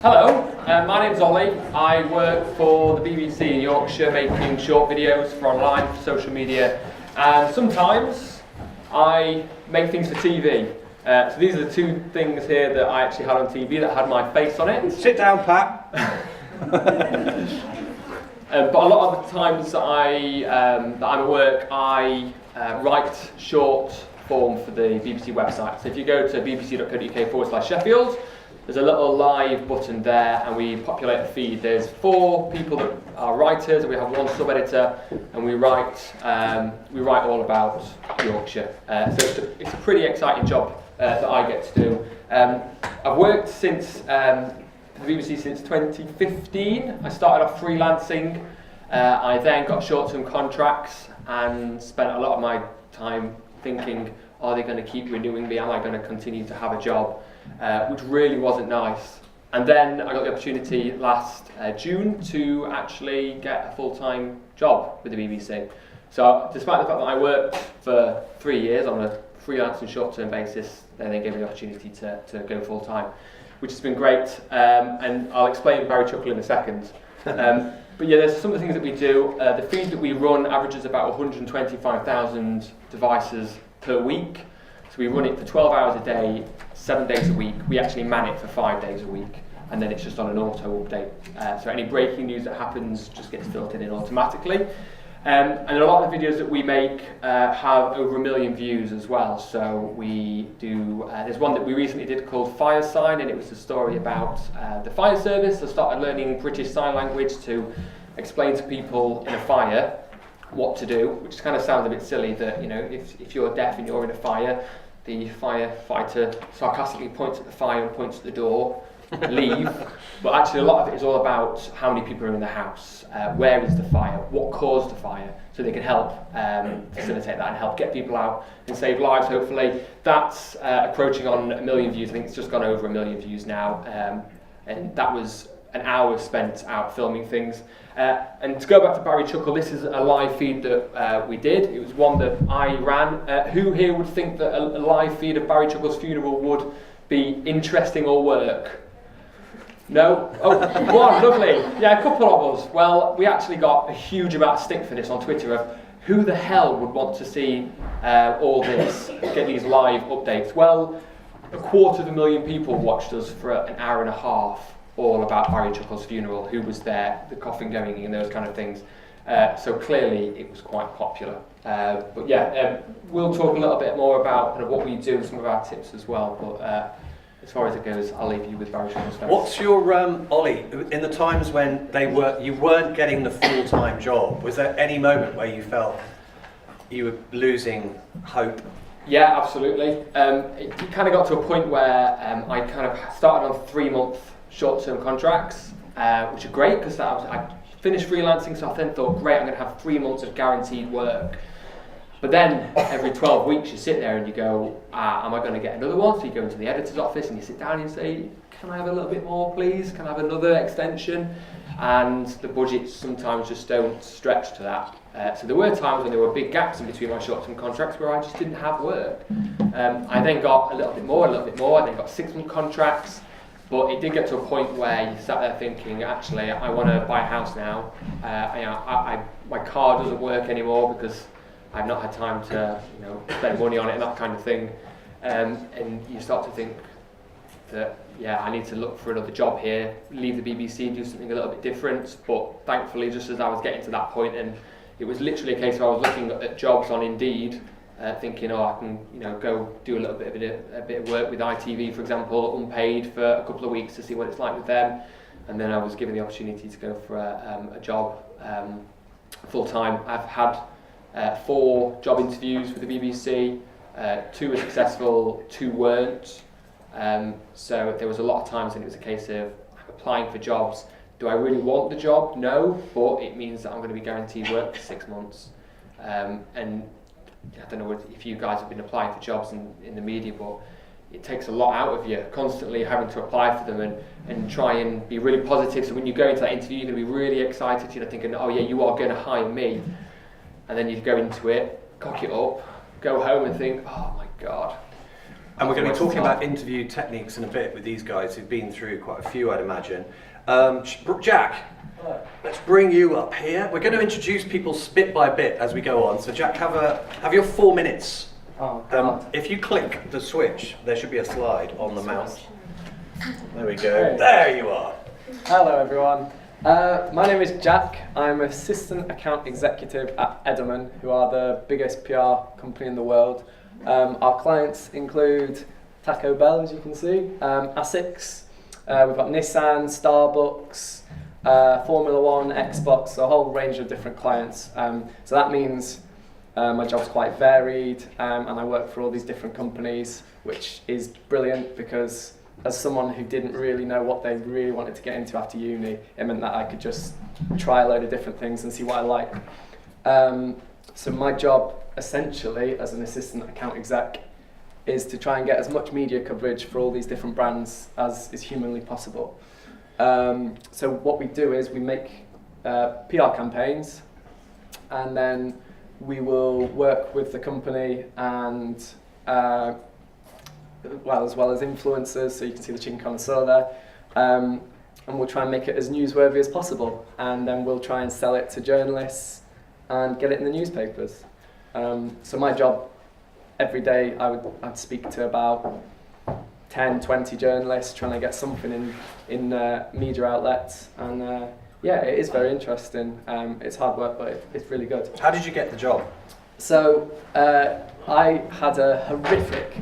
Hello, my name's Ollie. I work for the BBC in Yorkshire making short videos for online, for social media, and sometimes I make things for TV. So these are the two things here that I actually had on TV that had my face on it. Sit down, Pat. But a lot of the times that I'm at work, I write short form for the BBC website. So if you go to bbc.co.uk/Sheffield, there's a little live button there, and we populate a feed. There's 4 people that are writers, and we have 1 sub-editor, and we write all about Yorkshire. So it's a pretty exciting job that I get to do. I've worked since the BBC since 2015. I started off freelancing. I then got short-term contracts and spent a lot of my time thinking, are they going to keep renewing me? Am I going to continue to have a job? Which really wasn't nice. And then I got the opportunity last June to actually get a full-time job with the BBC. So despite the fact that I worked for 3 years on a freelance and short-term basis, then they gave me the opportunity to go full-time, which has been great. And I'll explain Barry Chuckle in a second. But yeah, there's some of the things that we do. The feed that we run averages about 125,000 devices per week. So we run it for 12 hours a day, 7 days a week. We actually man it for 5 days a week, and then it's just on an auto update. So any breaking news that happens just gets filtered in automatically. And a lot of the videos that we make have over 1 million views as well. So we do, there's one that we recently did called Fire Sign, and it was a story about the fire service. I started learning British Sign Language to explain to people in a fire what to do, which kind of sounds a bit silly that, you know, if you're deaf and you're in a fire, the firefighter sarcastically points at the fire and points at the door, leave. But actually a lot of it is all about how many people are in the house, where is the fire, what caused the fire, so they can help facilitate that and help get people out and save lives, hopefully. That's approaching on 1 million views. I think it's just gone over 1 million views now. And that was an hour spent out filming things. And to go back to Barry Chuckle, this is a live feed that we did. It was one that I ran. Who here would think that a live feed of Barry Chuckle's funeral would be interesting or work? No? Oh, one, lovely. Yeah, a couple of us. Well, we actually got a huge amount of stick for this on Twitter of who the hell would want to see all this, get these live updates. Well, 250,000 people watched us for an hour and a half, all about Barry Chuckle's funeral, who was there, the coffin going in, and those kind of things. So clearly it was quite popular. But yeah, we'll talk a little bit more about kind of what we do and some of our tips as well. But as far as it goes, I'll leave you with Barry Chuckle's story. What's your, Ollie, in the times when you weren't getting the full-time job, was there any moment where you felt you were losing hope? Yeah, absolutely. It kind of got to a point where I kind of started on 3-month short-term contracts, which are great because I finished freelancing, so I then thought, great, I'm going to have 3 months of guaranteed work. But then every 12 weeks you sit there and you go, am I going to get another one? So you go into the editor's office and you sit down and you say, can I have a little bit more, please? Can I have another extension? And the budgets sometimes just don't stretch to that. So there were times when there were big gaps in between my short-term contracts where I just didn't have work. I then got a little bit more, I then got 6-month contracts. But it did get to a point where you sat there thinking, actually, I want to buy a house now. My car doesn't work anymore because I've not had time to, spend money on it and that kind of thing. And you start to think that, yeah, I need to look for another job here, leave the BBC, do something a little bit different. But thankfully, just as I was getting to that point, and it was literally a case where I was looking at jobs on Indeed, thinking, I can, go do a little bit of work with ITV, for example, unpaid for a couple of weeks to see what it's like with them, and then I was given the opportunity to go for a job full time. I've had 4 job interviews with the BBC. 2 were successful, 2 weren't. So there was a lot of times when it was a case of applying for jobs. Do I really want the job? No, but it means that I'm going to be guaranteed work for 6 months. And I don't know if you guys have been applying for jobs in the media, but it takes a lot out of you, constantly having to apply for them and try and be really positive. So when you go into that interview, you're going to be really excited, thinking, oh yeah, you are going to hire me. And then you go into it, cock it up, go home and think, oh my God, And we're going to be talking about interview techniques in a bit with these guys who've been through quite a few, I'd imagine. Jack, let's bring you up here. We're going to introduce people bit by bit as we go on. So Jack, have your 4 minutes. If you click the switch, there should be a slide on the mouse. There we go. Hey. There you are. Hello everyone. My name is Jack. I'm Assistant Account Executive at Edelman, who are the biggest PR company in the world. Our clients include Taco Bell, as you can see, ASICS, we've got Nissan, Starbucks, Formula One, Xbox, a whole range of different clients. So that means my job's quite varied, and I work for all these different companies, which is brilliant because as someone who didn't really know what they really wanted to get into after uni, it meant that I could just try a load of different things and see what I like. So my job, essentially, as an assistant account exec, is to try and get as much media coverage for all these different brands as is humanly possible. So what we do is we make PR campaigns, and then we will work with the company and as well as influencers, so you can see the chicken connoisseur there, and we'll try and make it as newsworthy as possible, and then we'll try and sell it to journalists and get it in the newspapers. So my job, every day I'd speak to about 10, 20 journalists, trying to get something in media outlets, and yeah, it is very interesting. It's hard work, but it's really good. How did you get the job? So I had a horrific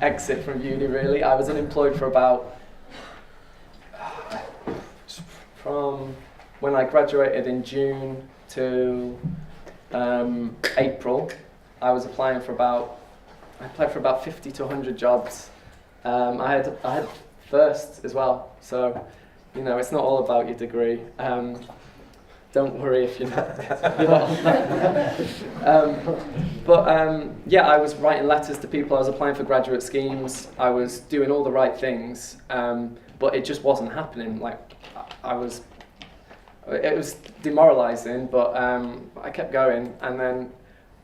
exit from uni, really. I was unemployed for about, from when I graduated in June to April, I was applying for I applied for about 50 to 100 jobs. I had first as well, so you know, it's not all about your degree. Don't worry if you're not. Yeah, I was writing letters to people, I was applying for graduate schemes, I was doing all the right things, but it just wasn't happening. Like, it was demoralising, but I kept going, and then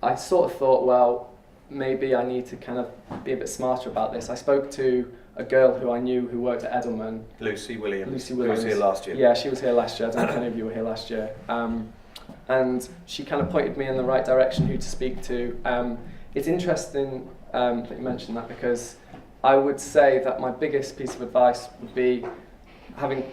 I sort of thought, well, maybe I need to kind of be a bit smarter about this. I spoke to a girl who I knew who worked at Edelman. Lucy Williams. Who was here last year. Yeah, she was here last year. I don't know if any of you were here last year. And she kind of pointed me in the right direction who to speak to. It's interesting that you mentioned that, because I would say that my biggest piece of advice would be having,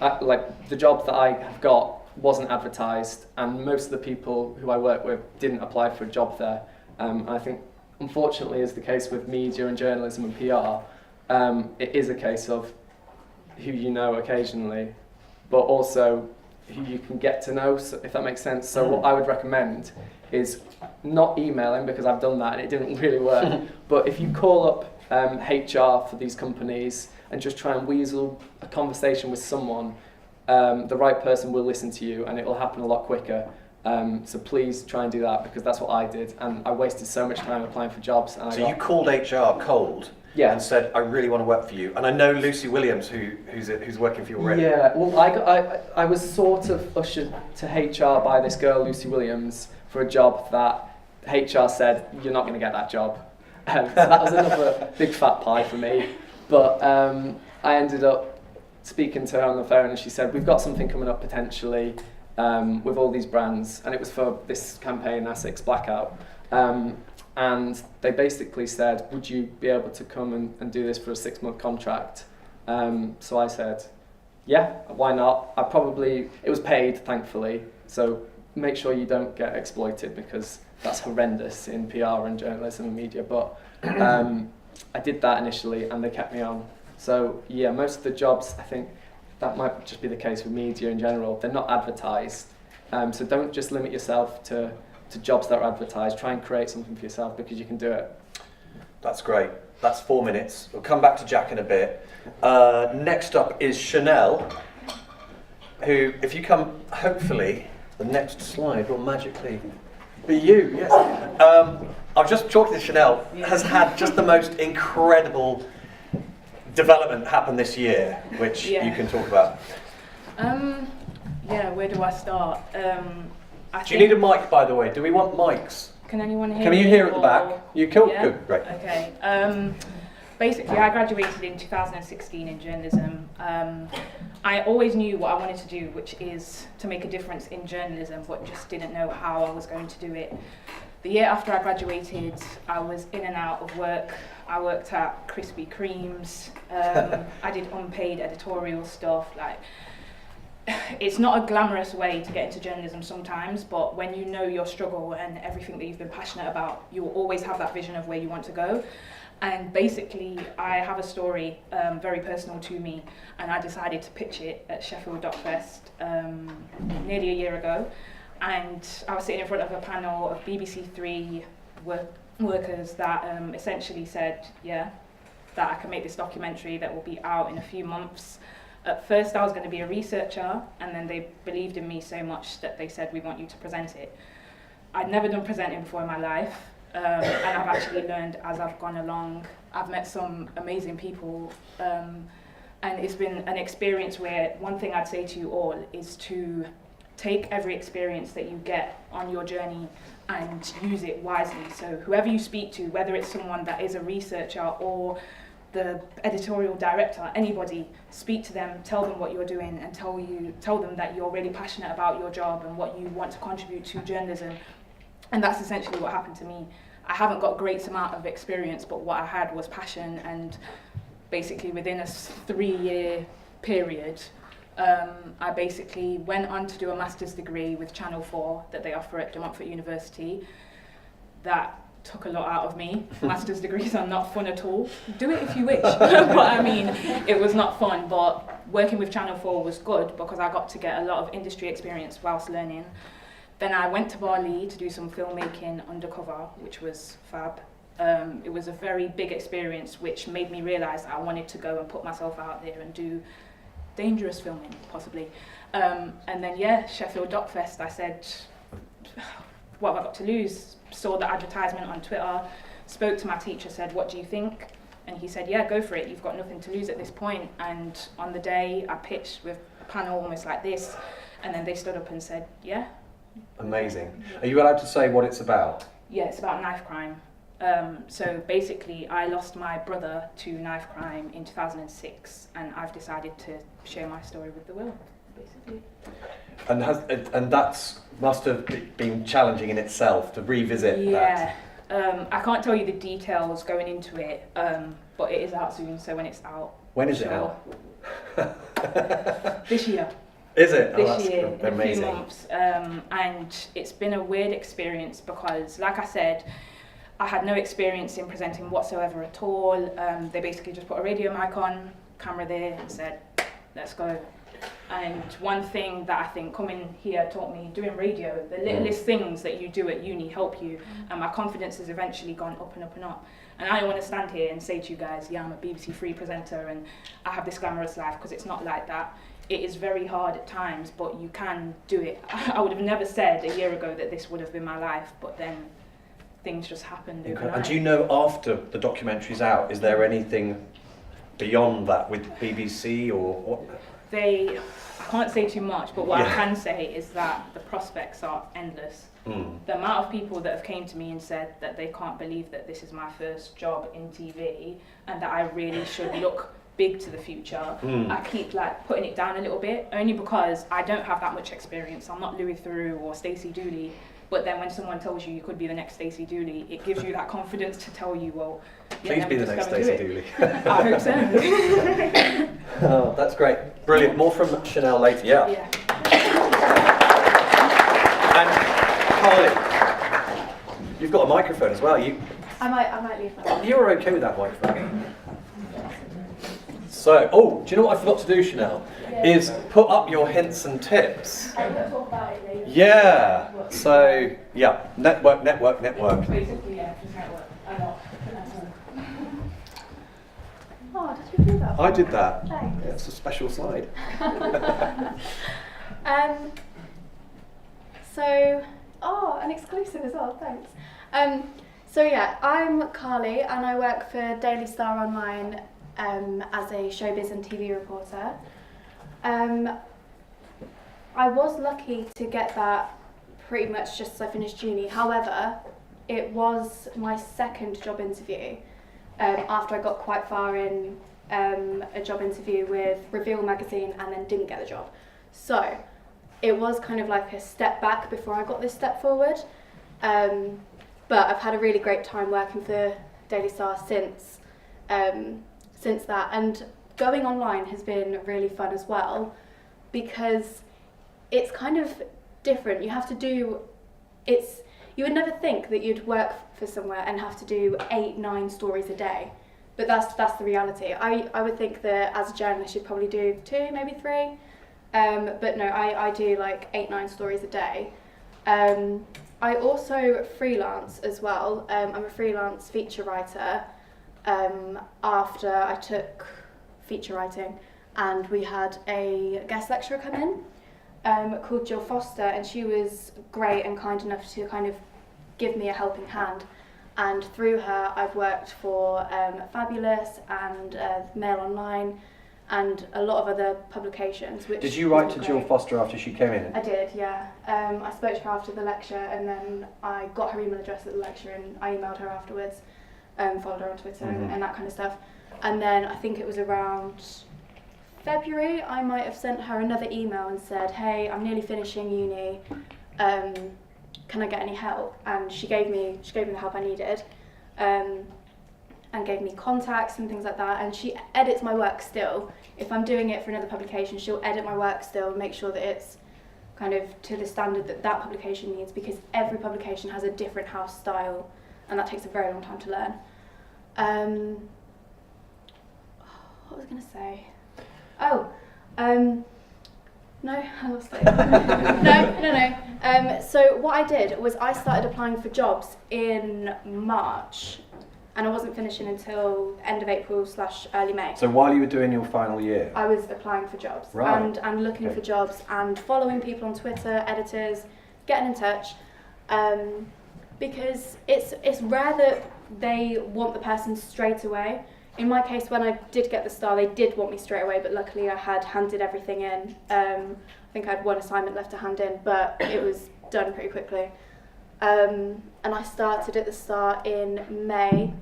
the job that I have got wasn't advertised, and most of the people who I work with didn't apply for a job there. I think, unfortunately, is the case with media and journalism and PR. It is a case of who you know occasionally, but also who you can get to know, so, if that makes sense. So what I would recommend is not emailing, because I've done that and it didn't really work, but if you call up HR for these companies and just try and weasel a conversation with someone, the right person will listen to you and it will happen a lot quicker. So please try and do that, because that's what I did, and I wasted so much time applying for jobs. And you called HR cold? Yeah. And said, I really want to work for you. And I know Lucy Williams, who's working for you already. Yeah, well, I was sort of ushered to HR by this girl, Lucy Williams, for a job that HR said, you're not going to get that job. So that was another big fat pie for me. But I ended up speaking to her on the phone, and she said, we've got something coming up potentially with all these brands. And it was for this campaign, ASICS Blackout. And they basically said, would you be able to come and do this for a 6-month contract? So I said, yeah, why not? It was paid, thankfully, so make sure you don't get exploited, because that's horrendous in PR and journalism and media. But I did that initially, and they kept me on. So yeah, most of the jobs, I think that might just be the case with media in general. They're not advertised, so don't just limit yourself to jobs that are advertised. Try and create something for yourself, because you can do it. That's great. That's 4 minutes. We'll come back to Jack in a bit. Next up is Chanel, who, if you come, hopefully, the next slide will magically be you. Yes. I've just talked to Chanel, has had just the most incredible development happen this year, which you can talk about. Yeah, where do I start? Do you need a mic, by the way? Do we want mics? Can anyone hear Can me? you hear at the back? or- You cool? Yeah? Good, great. Okay. Basically, I graduated in 2016 in journalism. I always knew what I wanted to do, which is to make a difference in journalism, but just didn't know how I was going to do it. The year after I graduated, I was in and out of work. I worked at Krispy Kremes. I did unpaid editorial stuff. Like, it's not a glamorous way to get into journalism sometimes, but when you know your struggle and everything that you've been passionate about, you will always have that vision of where you want to go. And basically, I have a story very personal to me, and I decided to pitch it at Sheffield Doc Fest nearly a year ago. And I was sitting in front of a panel of BBC Three workers that essentially said, yeah, that I can make this documentary that will be out in a few months. At first I was going to be a researcher, and then they believed in me so much that they said, we want you to present it. I'd never done presenting before in my life, and I've actually learned as I've gone along. I've met some amazing people, and it's been an experience where one thing I'd say to you all is to take every experience that you get on your journey and use it wisely. So whoever you speak to, whether it's someone that is a researcher or the editorial director, anybody, speak to them, tell them what you're doing, and tell them that you're really passionate about your job and what you want to contribute to journalism. And that's essentially what happened to me. I haven't got a great amount of experience, but what I had was passion, and basically within a 3-year period, I basically went on to do a master's degree with Channel 4 that they offer at De Montfort University. That took a lot out of me. Master's degrees are not fun at all. Do it if you wish. But I mean, it was not fun, but working with Channel 4 was good because I got to get a lot of industry experience whilst learning. Then I went to Bali to do some filmmaking undercover, which was fab. It was a very big experience which made me realise I wanted to go and put myself out there and do dangerous filming, possibly. And then, yeah, Sheffield Doc Fest, I said, what have I got to lose? Saw the advertisement on Twitter, spoke to my teacher, said, what do you think? And he said, yeah, go for it, you've got nothing to lose at this point. And on the day, I pitched with a panel almost like this, and then they stood up and said, yeah. Amazing. Are you allowed to say what it's about? Yeah, it's about knife crime. So basically, I lost my brother to knife crime in 2006, and I've decided to share my story with the world, basically. And that's must have been challenging in itself to revisit that. Yeah, I can't tell you the details going into it, but it is out soon, so when it's out... When is it out? This year. Is it? This year, in a amazing. few months. And it's been a weird experience because, like I said, I had no experience in presenting whatsoever at all. They basically just put a radio mic on, camera there, and said, let's go. And one thing that I think coming here taught me, doing radio, the littlest things that you do at uni help you, and my confidence has eventually gone up and up and up. And I don't want to stand here and say to you guys, yeah, I'm a BBC Three presenter and I have this glamorous life, because it's not like that. It is very hard at times, but you can do it. I would have never said a year ago that this would have been my life, but then things just happened overnight. And do you know, after the documentary's out, is there anything beyond that with BBC or what? I can't say too much, but what I can say is that the prospects are endless. The amount of people that have came to me and said that they can't believe that this is my first job in TV and that I really should look big to the future. I keep putting it down a little bit, only because I don't have that much experience. I'm not Louis Theroux or Stacey Dooley, but then when someone tells you you could be the next Stacey Dooley, it gives you that confidence to tell you, well, yeah, please be the next Stacey Dooley. I hope so. Oh, that's great. Brilliant. More from Chanel later. Yeah. And Carly, you've got a microphone as well. I might leave that. You're okay with that microphone? So, do you know what I forgot to do, Chanel? Is put up your hints and tips. I'm going to talk about it later. Yeah. So, yeah, network. Basically, yeah, just network. I'm not. Oh, did you do that? I did that. Thanks. Yeah, it's a special slide. An exclusive as well, thanks. So yeah, I'm Carly and I work for Daily Star Online as a showbiz and TV reporter. I was lucky to get that pretty much just as I finished uni. However, it was my second job interview after I got quite far in a job interview with Reveal magazine and then didn't get the job. So it was kind of like a step back before I got this step forward. But I've had a really great time working for Daily Star since that, and going online has been really fun as well, because it's kind of different. You have to do, you would never think that you'd work for somewhere and have to do 8-9 stories a day, but that's the reality. I would think that as a journalist you'd probably do 2, maybe 3, but no, I do like 8-9 stories a day. I also freelance as well. I'm a freelance feature writer after I took feature writing, and we had a guest lecturer come in called Jill Foster, and she was great and kind enough to kind of give me a helping hand, and through her I've worked for Fabulous and Mail Online and a lot of other publications. Which did you write to Jill Foster after she came in? I did, yeah. I spoke to her after the lecture, and then I got her email address at the lecture and I emailed her afterwards, followed her on Twitter and that kind of stuff. And then I think it was around February, I might have sent her another email and said, hey, I'm nearly finishing uni, can I get any help? And she gave me the help I needed, and gave me contacts and things like that. And she edits my work still. If I'm doing it for another publication, she'll edit my work still, make sure that it's kind of to the standard that that publication needs, because every publication has a different house style, and that takes a very long time to learn. What was I going to say? No, I lost it. No. So what I did was I started applying for jobs in March, and I wasn't finishing until end of April/early May. So while you were doing your final year? I was applying for jobs, right. and looking for jobs and following people on Twitter, editors, getting in touch, because it's rare that they want the person straight away. In my case, when I did get the star, they did want me straight away, but luckily I had handed everything in. I think I had one assignment left to hand in, but it was done pretty quickly. And I started at the Star in May,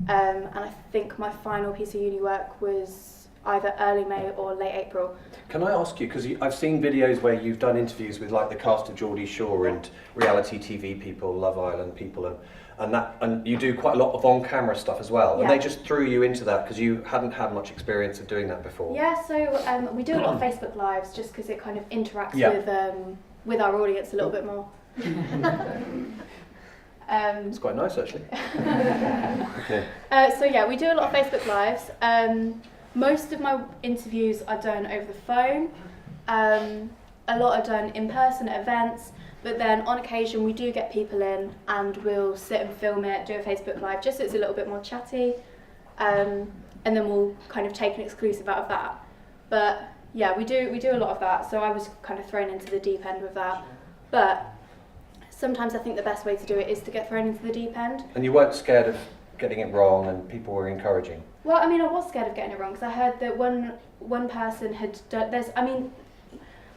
and I think my final piece of uni work was either early May or late April. Can I ask you, because I've seen videos where you've done interviews with like the cast of Geordie Shore and reality TV people, Love Island people, and you do quite a lot of on-camera stuff as well, and they just threw you into that because you hadn't had much experience of doing that before. Yeah, so we do a lot of Facebook Lives just because it kind of interacts with our audience a little bit more. It's quite nice actually. Okay. So yeah, we do a lot of Facebook Lives. Most of my interviews are done over the phone. A lot are done in person at events, but then on occasion we do get people in and we'll sit and film it, do a Facebook Live, just so it's a little bit more chatty, and then we'll kind of take an exclusive out of that. But yeah, we do a lot of that, so I was kind of thrown into the deep end with that. But sometimes I think the best way to do it is to get thrown into the deep end. And you weren't scared of getting it wrong, and people were encouraging? Well, I mean, I was scared of getting it wrong, because I heard that one person had done,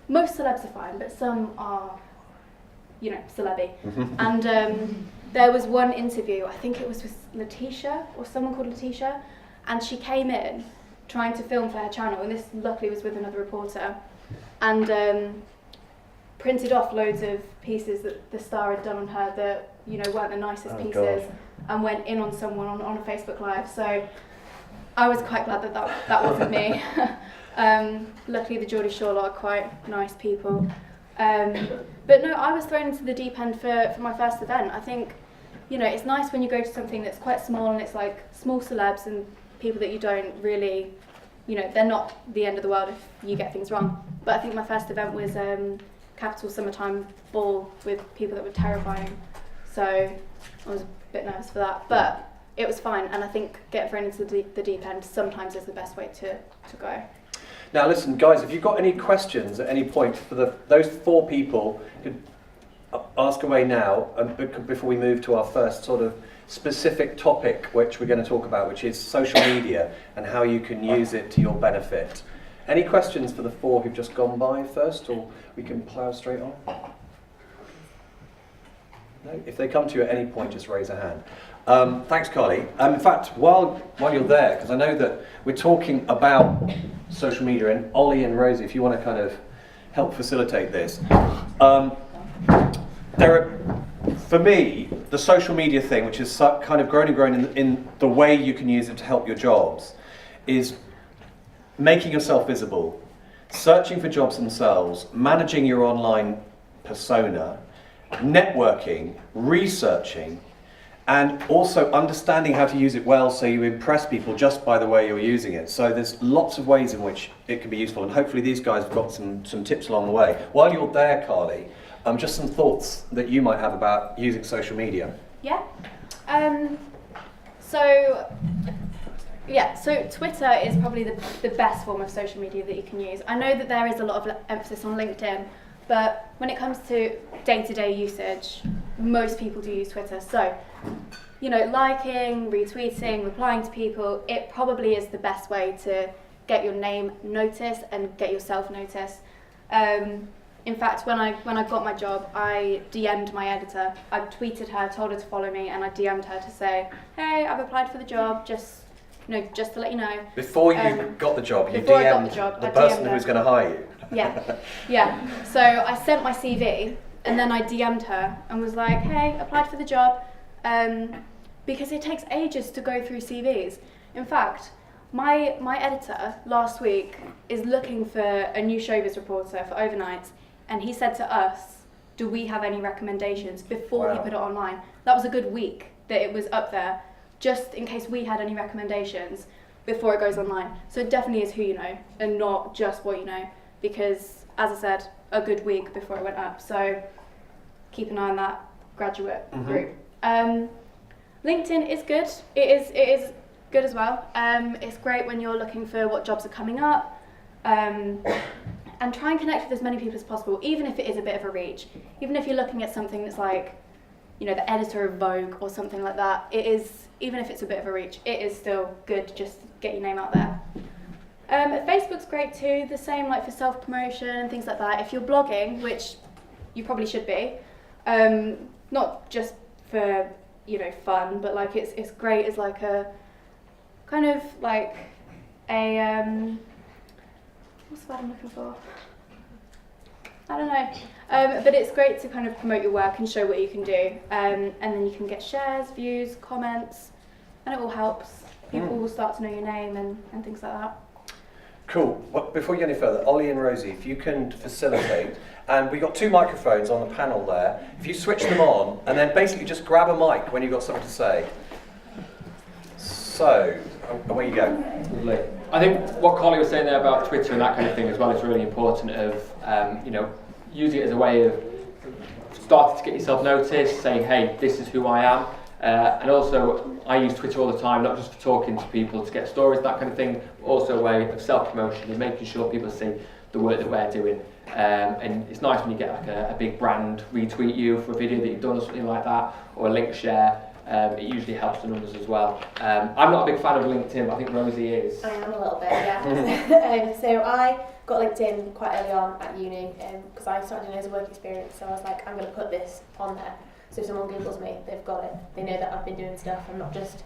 most celebs are fine, but some are, celebby. And there was one interview, I think it was with Letitia, or someone called Letitia, and she came in trying to film for her channel, and this luckily was with another reporter, and printed off loads of pieces that the Star had done on her that weren't the nicest pieces, and went in on someone on a Facebook Live. So I was quite glad that wasn't me. Luckily the Geordie Shore lot are quite nice people. But no, I was thrown into the deep end for my first event. I think it's nice when you go to something that's quite small and it's like small celebs and people that you don't really, they're not the end of the world if you get things wrong. But I think my first event was Capital Summertime Ball with people that were terrifying, so I was a bit nervous for that, but it was fine, and I think getting thrown into the deep end sometimes is the best way to go. Now listen guys, if you've got any questions at any point for those 4 people, you could ask away now, and before we move to our first sort of specific topic which we're going to talk about, which is social media and how you can use it to your benefit. Any questions for the 4 who've just gone by first, or we can plough straight on? No? If they come to you at any point, just raise a hand. Thanks, Carly. In fact, while you're there, because I know that we're talking about social media, and Ollie and Rosie, if you want to kind of help facilitate this. For me, the social media thing, which is kind of grown and grown in the way you can use it to help your jobs, is making yourself visible, searching for jobs themselves, managing your online persona, networking, researching, and also understanding how to use it well so you impress people just by the way you're using it. So there's lots of ways in which it can be useful, and hopefully these guys have got some tips along the way. While you're there, Carly, just some thoughts that you might have about using social media. Yeah. So Twitter is probably the best form of social media that you can use. I know that there is a lot of emphasis on LinkedIn, but when it comes to day-to-day usage, most people do use Twitter. So, liking, retweeting, replying to people, it probably is the best way to get your name noticed and get yourself noticed. In fact, when I got my job, I DM'd my editor. I tweeted her, told her to follow me, and I DM'd her to say, hey, I've applied for the job, just to let you know. Before you got the job, you before I got DM'd the job, the I person DM'd who was her. going to hire you. Yeah. So I sent my CV, and then I DM'd her and was like, hey, applied for the job, because it takes ages to go through CVs. In fact, my editor last week is looking for a new showbiz reporter for overnights, and he said to us, do we have any recommendations, before he put it online. That was a good week that it was up there, just in case we had any recommendations before it goes online. So it definitely is who you know, and not just what you know, because, as I said, a good week before it went up. So keep an eye on that graduate group. LinkedIn is good. It is good as well. It's great when you're looking for what jobs are coming up. And try and connect with as many people as possible, even if it is a bit of a reach. Even if you're looking at something that's like, the editor of Vogue or something like that, it is, even if it's a bit of a reach, it is still good to just get your name out there. Facebook's great too, the same like for self-promotion and things like that. If you're blogging, which you probably should be, not just for, fun, but like it's great as like a, kind of like a, what's the word I'm looking for? I don't know. But it's great to kind of promote your work and show what you can do. And then you can get shares, views, comments, and it all helps. People will start to know your name and things like that. Cool. Well, before you get any further, Ollie and Rosie, if you can facilitate, and we've got 2 microphones on the panel there. If you switch them on, and then basically just grab a mic when you've got something to say. So, away you go. Lovely. I think what Carly was saying there about Twitter and that kind of thing as well is really important of, using it as a way of starting to get yourself noticed, saying, hey, this is who I am. And also, I use Twitter all the time, not just for talking to people to get stories, that kind of thing, but also a way of self-promotion and making sure people see the work that we're doing. And it's nice when you get like a big brand retweet you for a video that you've done or something like that, or a link share. It usually helps the numbers as well. I'm not a big fan of LinkedIn, but I think Rosie is. I am a little bit, yeah. So I got LinkedIn quite early on at uni because I started doing loads of work experience, so I was like, I'm going to put this on there. So if someone Googles me, they've got it. They know that I've been doing stuff. I'm not just...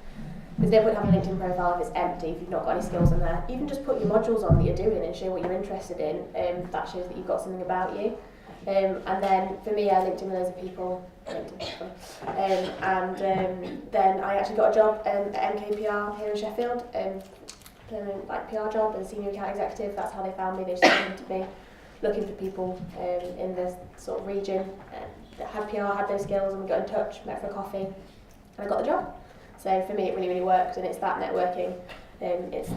There's no point having a LinkedIn profile if it's empty, if you've not got any skills in there. Even just put your modules on that you're doing and show what you're interested in. That shows that you've got something about you. And then for me, I linked in with loads of people. Then I actually got a job at MKPR here in Sheffield, like PR job as a senior account executive. That's how they found me. They just came to me looking for people in this sort of region that had PR, had those skills, and we got in touch, met for a coffee, and I got the job. So for me, it really, really worked, and it's that networking. It's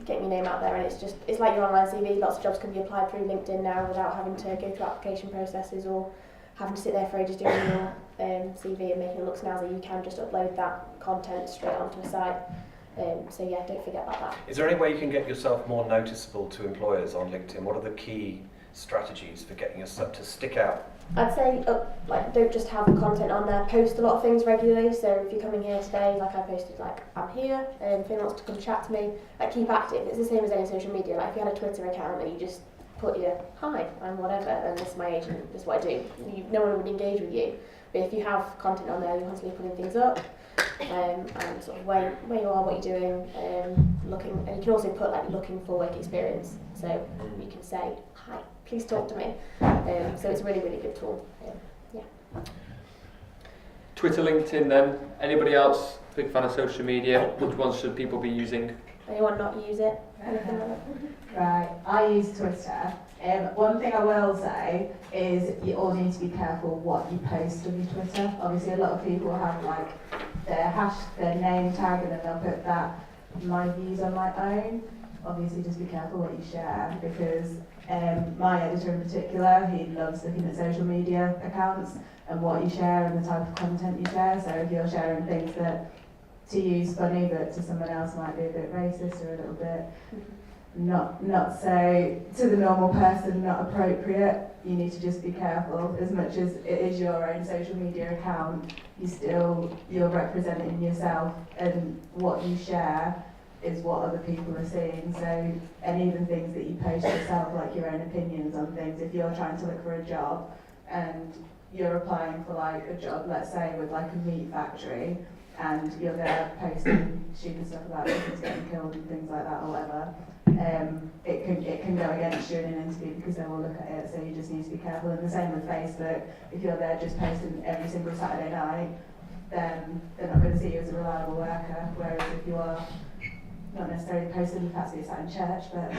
getting your name out there, and it's like your online CV. Lots of jobs can be applied through LinkedIn now without having to go through application processes or having to sit there for ages doing your CV and making it look snazzy. You can just upload that content straight onto a site. So yeah, don't forget about that. Is there any way you can get yourself more noticeable to employers on LinkedIn? What are the key strategies for getting yourself to stick out? I'd say don't just have the content on there, post a lot of things regularly. So if you're coming here today, like I posted, like I'm here, if anyone wants to come chat to me, like keep active. It's the same as any social media. Like if you had a Twitter account and you just put your hi, I'm whatever, and this is my age and this is what I do. No one would engage with you. But if you have content on there, you're constantly putting things up, and sort of where you are, what you're doing, looking, and you can also put like looking for work experience. So you can say hi, please talk to me. So it's a really, really good tool. Yeah. Twitter, LinkedIn then. Anybody else big fan of social media? Which ones should people be using? Anyone not use it? Anything like that? Right, I use Twitter. One thing I will say is you all need to be careful what you post on your Twitter. Obviously, a lot of people have like their name tag, and then they'll put that my views on my own. Obviously, just be careful what you share, because my editor in particular, he loves looking at social media accounts and what you share and the type of content you share. So if you're sharing things that to you is funny, but to someone else might be a bit racist or a little bit not so to the normal person, not appropriate, you need to just be careful. As much as it is your own social media account, you're representing yourself, and what you share is what other people are seeing. So, and even things that you post yourself, like your own opinions on things, if you're trying to look for a job and you're applying for like a job, let's say with like a meat factory, and you're there posting stupid stuff about chickens getting killed and things like that or whatever, it can go against you in an interview because they will look at it. So you just need to be careful. And the same with Facebook. If you're there just posting every single Saturday night, then they're not going to see you as a reliable worker. Whereas if you are not necessarily posting the fact that you're sat in church, but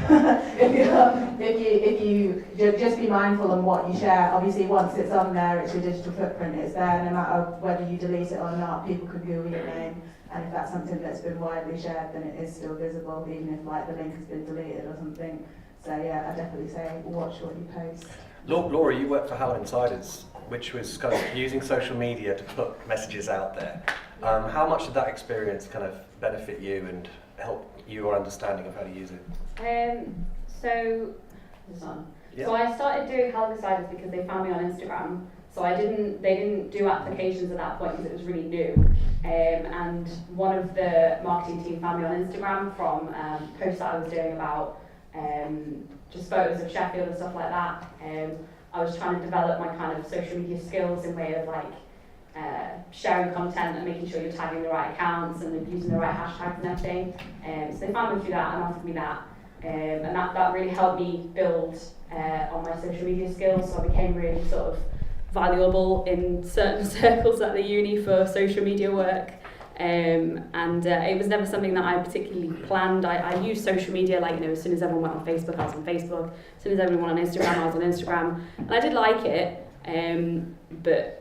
if you just be mindful on what you share. Obviously, once it's on there, it's your digital footprint. It's there, no matter whether you delete it or not. People can Google your name, and if that's something that's been widely shared, then it is still visible, even if like the link has been deleted or something. So yeah, I definitely say watch what you post. Laura, you worked for Howard Insiders, which was kind of using social media to put messages out there. How much did that experience kind of benefit you and help your understanding of how to use it? So I started doing Howard Insiders because they found me on Instagram. So they didn't do applications at that point because it was really new. And one of the marketing team found me on Instagram from posts that I was doing about just photos of Sheffield and stuff like that. I was trying to develop my kind of social media skills in way of like sharing content and making sure you're tagging the right accounts and using the right hashtags and everything. So they found me through that and offered me that. And that really helped me build on my social media skills. So I became really sort of valuable in certain circles at the uni for social media work. And it was never something that I particularly planned. I used social media, like, as soon as everyone went on Facebook, I was on Facebook. As soon as everyone went on Instagram, I was on Instagram. And I did like it, but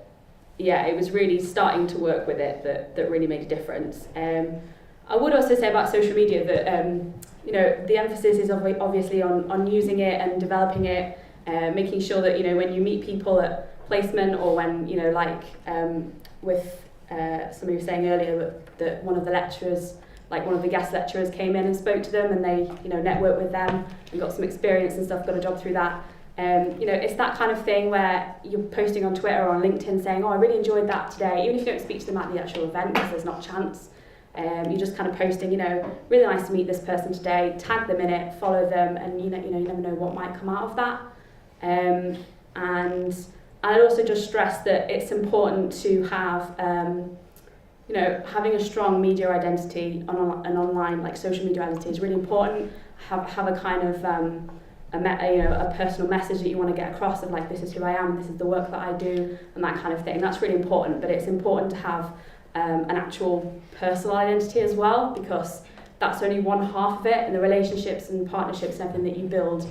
yeah, it was really starting to work with it that really made a difference. I would also say about social media that, the emphasis is obviously on using it and developing it, making sure that, when you meet people at placement or when, with somebody was saying earlier that one of the lecturers, like one of the guest lecturers came in and spoke to them and they, networked with them and got some experience and stuff, got a job through that. It's that kind of thing where you're posting on Twitter or on LinkedIn saying, I really enjoyed that today, even if you don't speak to them at the actual event because there's not a chance. You're just kind of posting, really nice to meet this person today, tag them in it, follow them, and you never know what might come out of that. And I'd also just stress that it's important to have, having a strong media identity on an online, like social media identity is really important. Have a kind of a personal message that you want to get across of like, this is who I am, this is the work that I do, and that kind of thing. That's really important, but it's important to have an actual personal identity as well, because that's only one half of it, and the relationships and partnerships and everything that you build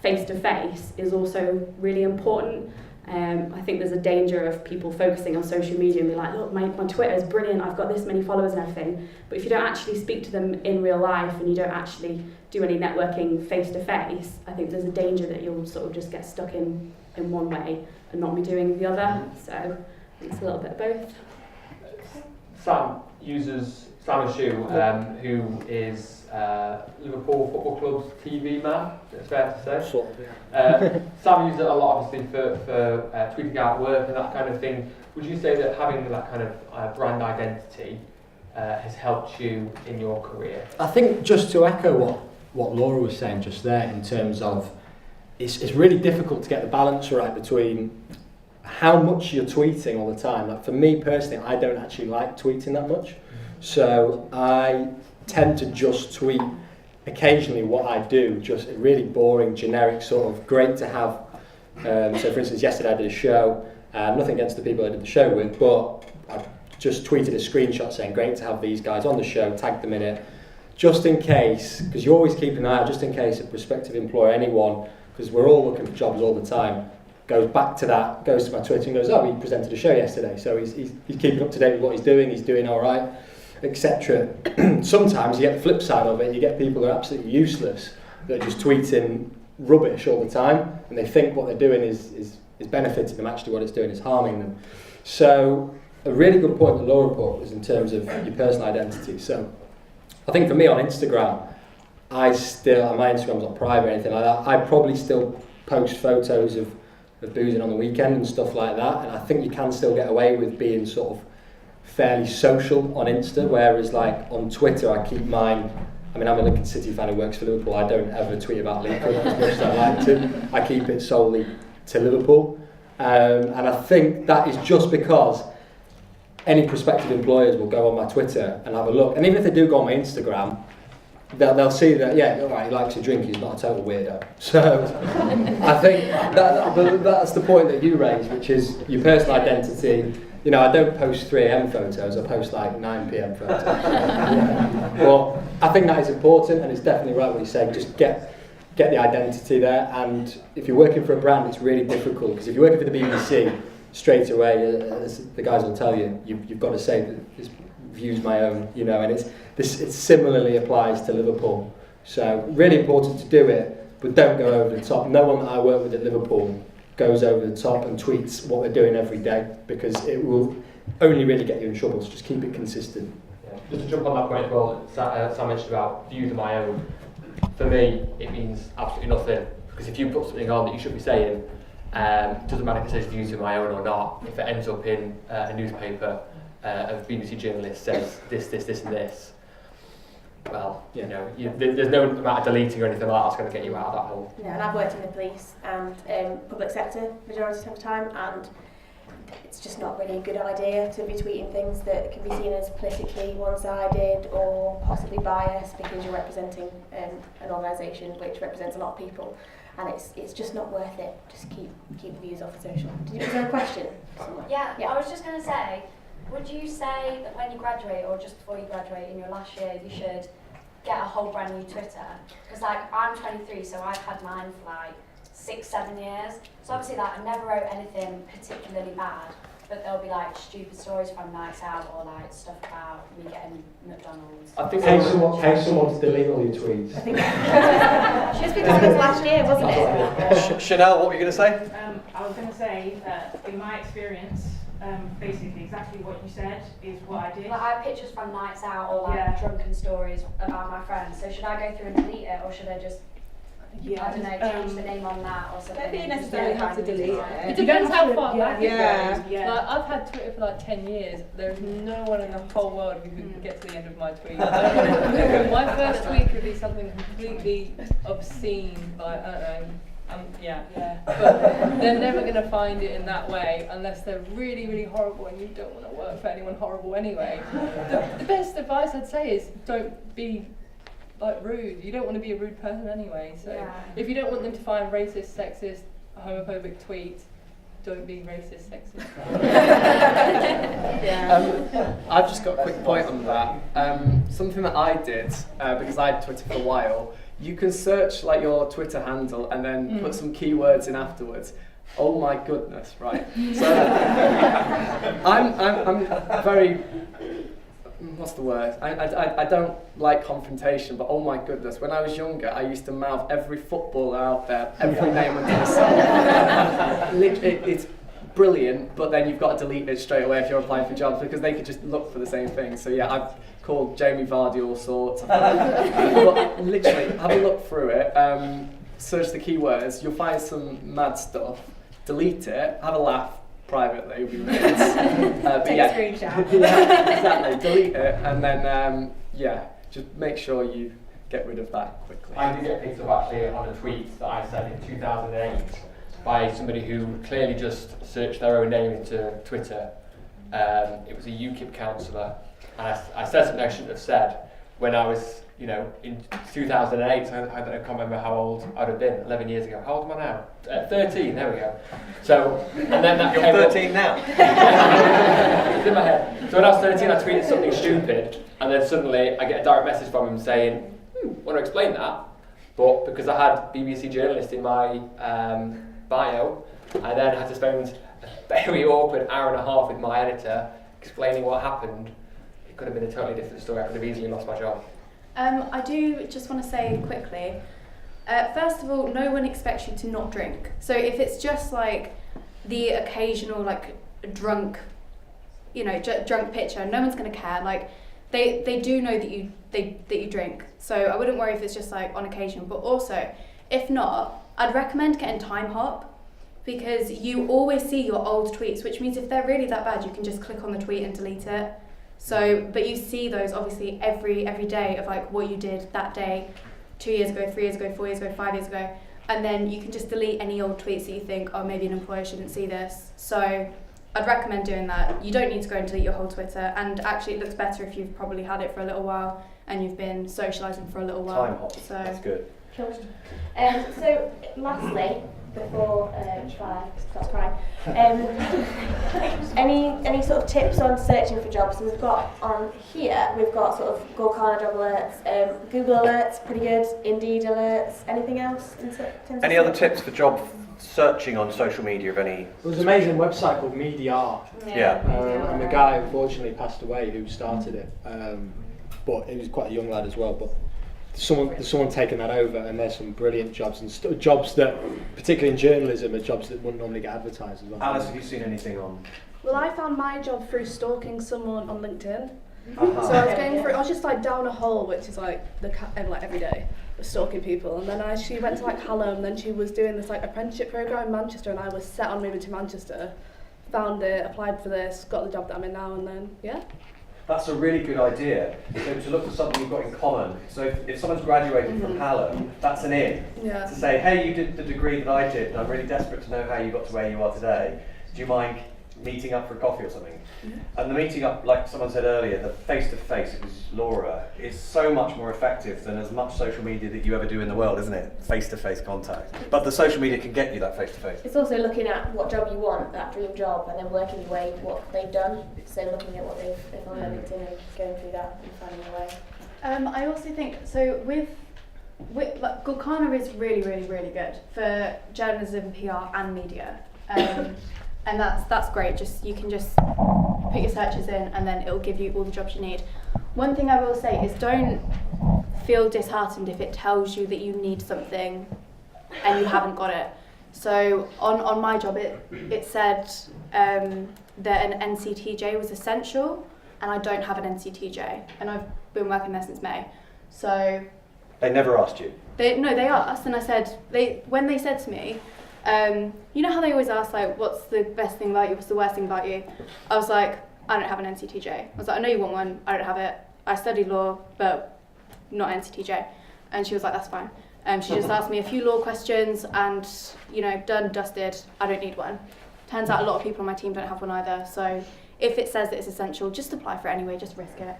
face to face is also really important. I think there's a danger of people focusing on social media and be like, look, my Twitter is brilliant, I've got this many followers and everything, but if you don't actually speak to them in real life and you don't actually do any networking face to face, I think there's a danger that you'll sort of just get stuck in one way and not be doing the other. So it's a little bit of both. Sam uses SHU, who is Liverpool Football Club's TV man, it's fair to say. Sort of, yeah. Sam uses it a lot, obviously, for tweeting out work and that kind of thing. Would you say that having that kind of brand identity has helped you in your career? I think just to echo what Laura was saying just there, in terms of it's really difficult to get the balance right between how much you're tweeting all the time. Like for me personally, I don't actually like tweeting that much, so I tend to just tweet occasionally what I do, just really boring, generic sort of great to have. So for instance, yesterday I did a show, nothing against the people I did the show with, but I just tweeted a screenshot saying great to have these guys on the show, tagged them in it, just in case, because you always keep an eye out, just in case a prospective employer, anyone, because we're all looking for jobs all the time, goes back to that, goes to my Twitter and goes, oh, he presented a show yesterday, so he's keeping up to date with what he's doing all right, etc. Sometimes you get the flip side of it, you get people who are absolutely useless, that are just tweeting rubbish all the time, and they think what they're doing is benefiting them, actually what it's doing is harming them. So a really good point that Laura put was in terms of your personal identity. So I think for me on Instagram, my Instagram's not private or anything like that, I probably still post photos of boozing on the weekend and stuff like that, and I think you can still get away with being sort of fairly social on Insta, whereas like on Twitter I keep mine, I mean I'm a Lincoln City fan who works for Liverpool, I don't ever tweet about Liverpool as much as I like to, I keep it solely to Liverpool, and I think that is just because any prospective employers will go on my Twitter and have a look, and even if they do go on my Instagram, they'll see that, yeah, all right, he likes to drink, he's not a total weirdo. So I think that's the point that you raised, which is your personal identity. You know, I don't post 3 AM photos, I post like 9 PM photos. But I think that is important, and it's definitely right what you say, just get the identity there. And if you're working for a brand, it's really difficult, because if you're working for the BBC, straight away, as the guys will tell you, you've got to say that this view's my own, you know, and it similarly applies to Liverpool. So really important to do it, but don't go over the top. No one that I work with at Liverpool goes over the top and tweets what they're doing every day, because it will only really get you in trouble. So just keep it consistent. Yeah. Just to jump on that point as well, Sam mentioned about views of my own. For me, it means absolutely nothing, because if you put something on that you should be saying, it doesn't matter if it says views of my own or not. If it ends up in a newspaper, a BBC journalist says this, and this, well, you know, there's no amount of deleting or anything like that that's going to get you out of that hole. Yeah, and I've worked in the police and public sector majority of the time, and it's just not really a good idea to be tweeting things that can be seen as politically one-sided or possibly biased, because you're representing an organisation which represents a lot of people, and it's just not worth it. Just keep the views off of social. Is there a question? Yeah, I was just going to say, would you say that when you graduate, or just before you graduate in your last year, you should get a whole brand new Twitter? Because like I'm 23, so I've had mine for like 6-7 years. So obviously like I never wrote anything particularly bad, but there'll be like stupid stories from nights out, or like stuff about me getting McDonald's. I think pay someone to delete all your tweets. I think just because it was last year, wasn't it? Chanel, what were you going to say? I was going to say that in my experience, basically exactly what you said is what I did. Like I have pictures from nights out, or like drunken stories about my friends. So should I go through and delete it, or should I just, I don't know, change the name on that or something? I don't think you necessarily have to delete it. It depends how far back it goes. Yeah. Like, I've had Twitter for like 10 years. There's no one in the whole world who can get to the end of my tweet. My first tweet could be something completely obscene, like, I don't know. But they're never going to find it in that way unless they're really, really horrible, and you don't want to work for anyone horrible anyway. The best advice I'd say is don't be like rude. You don't want to be a rude person anyway. So if you don't want them to find racist, sexist, homophobic tweets, don't be racist, sexist. I've just got a quick point on that. Something that I did, because I had Twitter for a while, you can search like your Twitter handle and then put some keywords in afterwards. Oh my goodness, right. So I'm very, what's the word? I don't like confrontation, but oh my goodness, when I was younger, I used to mouth every footballer out there, every name under the sun. It's brilliant, but then you've got to delete it straight away if you're applying for jobs, because they could just look for the same thing. So yeah, I've called Jamie Vardy all sorts. But literally, have a look through it, search the keywords, you'll find some mad stuff, delete it, have a laugh privately with your mates. Take a screenshot. Yeah, exactly, delete it, and then just make sure you get rid of that quickly. I did get picked up actually on a tweet that I said in 2008 by somebody who clearly just searched their own name into Twitter. It was a UKIP councillor, and I said something I shouldn't have said when I was, you know, in 2008. So I can't remember how old I'd have been. 11 years ago. How old am I now? 13. There we go. So, and then that You're came 13 up. now. It's in my head. So when I was 13, I tweeted something stupid, and then suddenly I get a direct message from him saying, "Want to explain that?" But because I had BBC journalist in my bio, I then had to spend a very awkward hour and a half with my editor explaining what happened. It could have been a totally different story. I could have easily lost my job. I do just want to say quickly, first of all, no one expects you to not drink. So if it's just like the occasional like drunk, you know, drunk picture, no one's going to care. Like they do know that you drink. So I wouldn't worry if it's just like on occasion. But also, if not, I'd recommend getting Time Hop, because you always see your old tweets, which means if they're really that bad, you can just click on the tweet and delete it. So, but you see those obviously every day of like what you did that day, 2 years ago, 3 years ago, 4 years ago, 5 years ago, and then you can just delete any old tweets that you think, oh, maybe an employer shouldn't see this. So I'd recommend doing that. You don't need to go and delete your whole Twitter, and actually it looks better if you've probably had it for a little while and you've been socialising for a little while. Time hop. So That's good. Cool. So lastly, before I start crying, any sort of tips on searching for jobs? So we've got on here, we've got sort of Gorkana job alerts, Google alerts, pretty good, Indeed alerts. Anything else? Any other tips for job searching on social media of any? There was an amazing website called Media, Yeah. and the guy unfortunately passed away who started it, but he was quite a young lad as well. But there's someone taking that over, and there's some brilliant jobs and jobs that, particularly in journalism, are jobs that wouldn't normally get advertised as well. Alice, have you seen anything on? Well, I found my job through stalking someone on LinkedIn. Uh-huh. So I was going through, I was just like down a hole, which is like like every day, stalking people. And then she went to like Hallam, and then she was doing this like apprenticeship program in Manchester, and I was set on moving to Manchester. Found it, applied for this, got the job that I'm in now, and then yeah. That's a really good idea. So to look for something you've got in common. So if someone's graduated from Hallam, that's an in. Yeah. To say, hey, you did the degree that I did, and I'm really desperate to know how you got to where you are today. Do you mind meeting up for a coffee or something? And the meeting up, like someone said earlier, the face-to-face, it was Laura, is so much more effective than as much social media that you ever do in the world, isn't it? Face-to-face contact. But the social media can get you that face-to-face. It's also looking at what job you want, that dream job, and then working your way what they've done. So looking at what they've on their LinkedIn and going through that and finding a way. I also think so with like Gorkana is really good for journalism, PR, and media. And that's great. You can just put your searches in, and then it'll give you all the jobs you need. One thing I will say is don't feel disheartened if it tells you that you need something and you haven't got it. So on my job, it said that an NCTJ was essential, and I don't have an NCTJ, and I've been working there since May. So They never asked you? they asked, and I said when they said to me, you know how they always ask like, what's the best thing about you, what's the worst thing about you? I was like, I don't have an NCTJ. I was like, I know you want one, I don't have it. I studied law, but not NCTJ. And she was like, that's fine. She just asked me a few law questions, and done, dusted, I don't need one. Turns out a lot of people on my team don't have one either, so if it says that it's essential, just apply for it anyway, just risk it.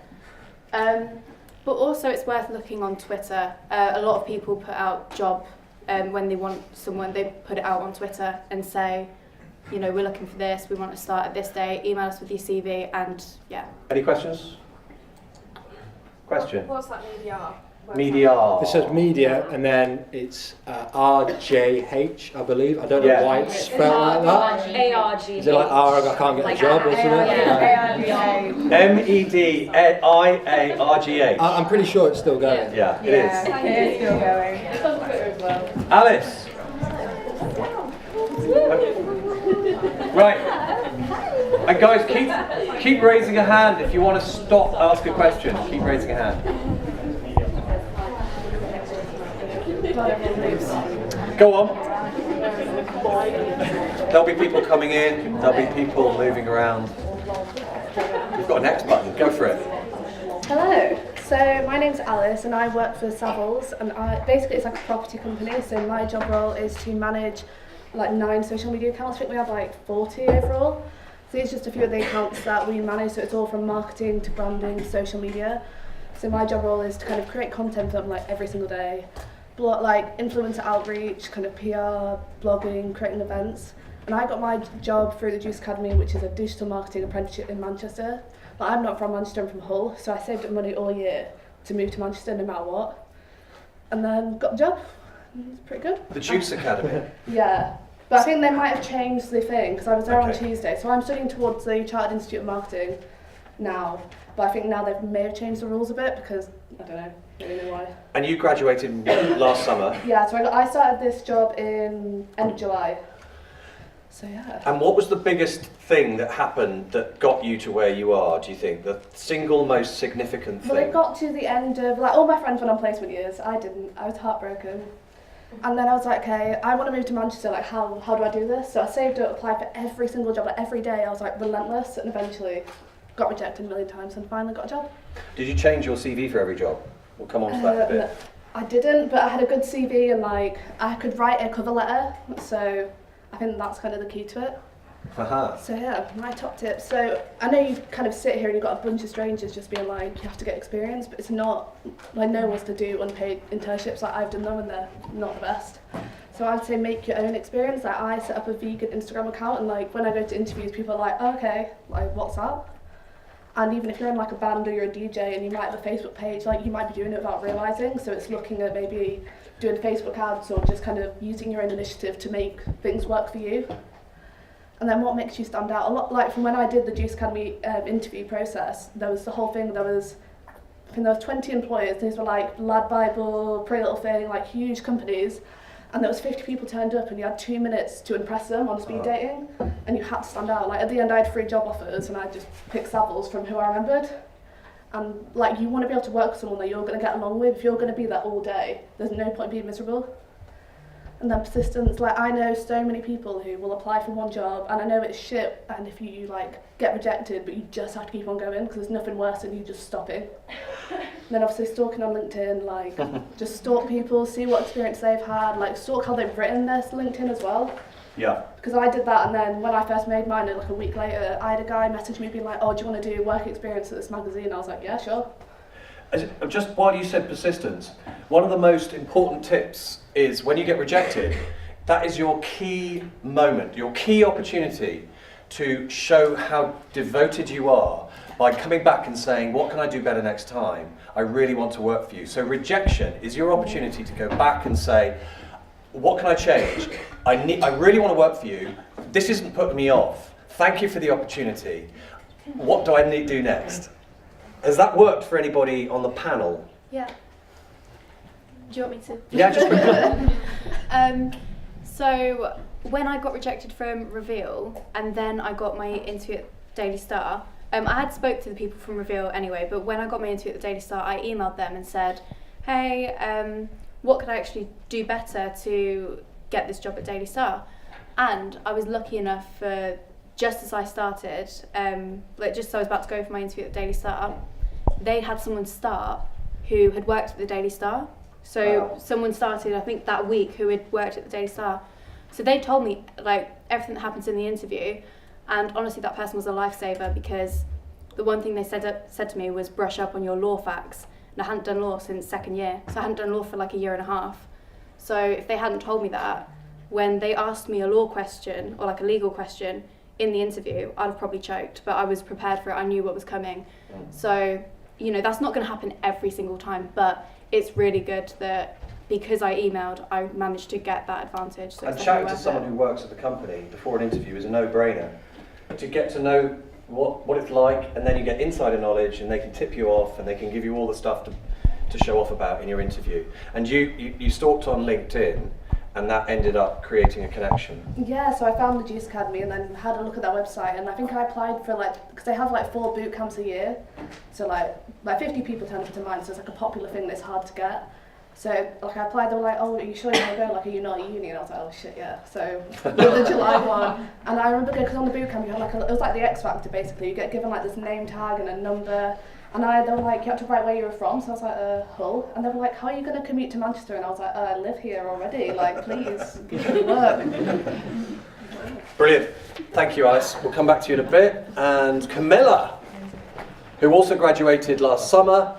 But also it's worth looking on Twitter. A lot of people put out job when they want someone, they put it out on Twitter and say, we're looking for this, we want to start at this day, email us with your CV, and yeah. Any questions? Question? What's that media? Media. It says media, and then it's RJH, I believe. I don't know why it's spelled like that. ARG. Is it like I can't get a job, isn't it? MEDIARGH. I'm pretty sure it's still going. Yeah, it is. It is still going. It's on Twitter as well. Alice. Right. And guys, keep raising a hand if you want to stop, ask a question. Keep raising a hand. Go on. There'll be people coming in. There'll be people moving around. You've got an X button. Go for it. Hello. So my name's Alice and I work for Savills, and basically it's like a property company, so my job role is to manage like 9 social media accounts. I think we have like 40 overall. So it's just a few of the accounts that we manage, so it's all from marketing to branding to social media. So my job role is to kind of create content for them like every single day, like influencer outreach, kind of PR, blogging, creating events. And I got my job through the Juice Academy, which is a digital marketing apprenticeship in Manchester. But I'm not from Manchester, I'm from Hull, so I saved up money all year to move to Manchester no matter what. And then got the job. It's pretty good. The Juice Academy? Yeah. But I think they might have changed the thing, because I was there on Okay. Tuesday. So I'm studying towards the Chartered Institute of Marketing now. But I think now they may have changed the rules a bit, because I don't know, I don't really know why. And you graduated last summer. Yeah, so I started this job in end of July. So yeah. And what was the biggest thing that happened that got you to where you are, do you think? The single most significant thing? Well, it got to the end of, like, all my friends went on placement years. I didn't. I was heartbroken. And then I was like, okay, I want to move to Manchester. Like, how do I do this? So I saved up, applied for every single job. Like, every day I was, like, relentless, and eventually got rejected a million times and finally got a job. Did you change your CV for every job? We'll come on to that in a bit. No, I didn't, but I had a good CV and, like, I could write a cover letter. So I think that's kind of the key to it. Haha. So yeah, my top tip. So I know you kind of sit here and you've got a bunch of strangers just being like, you have to get experience, but it's not, like, no one wants to do unpaid internships. Like, I've done them and they're not the best. So I'd say make your own experience. Like, I set up a vegan Instagram account, and like when I go to interviews, people are like, oh, okay, like, what's that? And even if you're in like a band or you're a DJ and you might have a Facebook page, like, you might be doing it without realising. So it's looking at maybe doing Facebook ads or just kind of using your own initiative to make things work for you. And then what makes you stand out? A lot, like from when I did the Juice Academy interview process, there was the whole thing, I think there was 20 employers. These were like Lad Bible, Pretty Little Thing, like huge companies. And there was 50 people turned up and you had 2 minutes to impress them on speed dating. And you had to stand out. Like at the end I had 3 job offers and I just picked Savills from who I remembered. And like, you want to be able to work with someone that you're going to get along with. If you're going to be there all day, there's no point being miserable. And then persistence, like I know so many people who will apply for one job and I know it's shit, and if you like get rejected, but you just have to keep on going because there's nothing worse than you just stopping. And then obviously stalking on LinkedIn, like just stalk people, see what experience they've had, like stalk how they've written their LinkedIn as well. Yeah. Because I did that, and then when I first made mine, like a week later, I had a guy message me being like, oh, do you want to do work experience at this magazine? I was like, yeah, sure. Just while you said persistence, one of the most important tips is when you get rejected, that is your key moment, your key opportunity to show how devoted you are by coming back and saying, what can I do better next time? I really want to work for you. So rejection is your opportunity to go back and say, what can I change? I really want to work for you. This isn't putting me off. Thank you for the opportunity. What do I need to do next? Has that worked for anybody on the panel? Yeah. Do you want me to? Yeah, just So when I got rejected from Reveal and then I got my interview at Daily Star, I had spoke to the people from Reveal anyway, but when I got my interview at the Daily Star, I emailed them and said, hey, what could I actually do better to get this job at Daily Star? And I was lucky enough for, just as I started, like just as I was about to go for my interview at the Daily Star, they had someone start who had worked at the Daily Star. So someone started, I think, that week who had worked at the Daily Star. So they told me like everything that happens in the interview, and honestly that person was a lifesaver, because the one thing they said to me was brush up on your law facts. And I hadn't done law since second year, so I hadn't done law for like a year and a half. So if they hadn't told me that, when they asked me a law question or like a legal question in the interview, I'd have probably choked, but I was prepared for it. I knew what was coming. So, you know, that's not going to happen every single time, but it's really good that because I emailed, I managed to get that advantage. So and chatting to someone who works at the company before an interview is a no-brainer. To get to know what it's like, and then you get insider knowledge, and they can tip you off, and they can give you all the stuff to show off about in your interview. And you stalked on LinkedIn, and that ended up creating a connection. Yeah, so I found the Juice Academy and then had a look at their website, and I think I applied for because they have 4 boot camps a year, so like 50 people turn up to mine, so it's like a popular thing that's hard to get. So I applied, they were like, oh, are you sure you want to go? Are you not at uni? And I was like, oh shit, yeah. So the July one, and I remember because on the boot camp you had it was like the X Factor basically. You get given this name tag and a number, And they were like, you have to write where you were from. So I was like, Hull. And they were like, how are you going to commute to Manchester? And I was like, I live here already. Like, please, give me work. Brilliant. Thank you, Alice. We'll come back to you in a bit. And Camilla, who also graduated last summer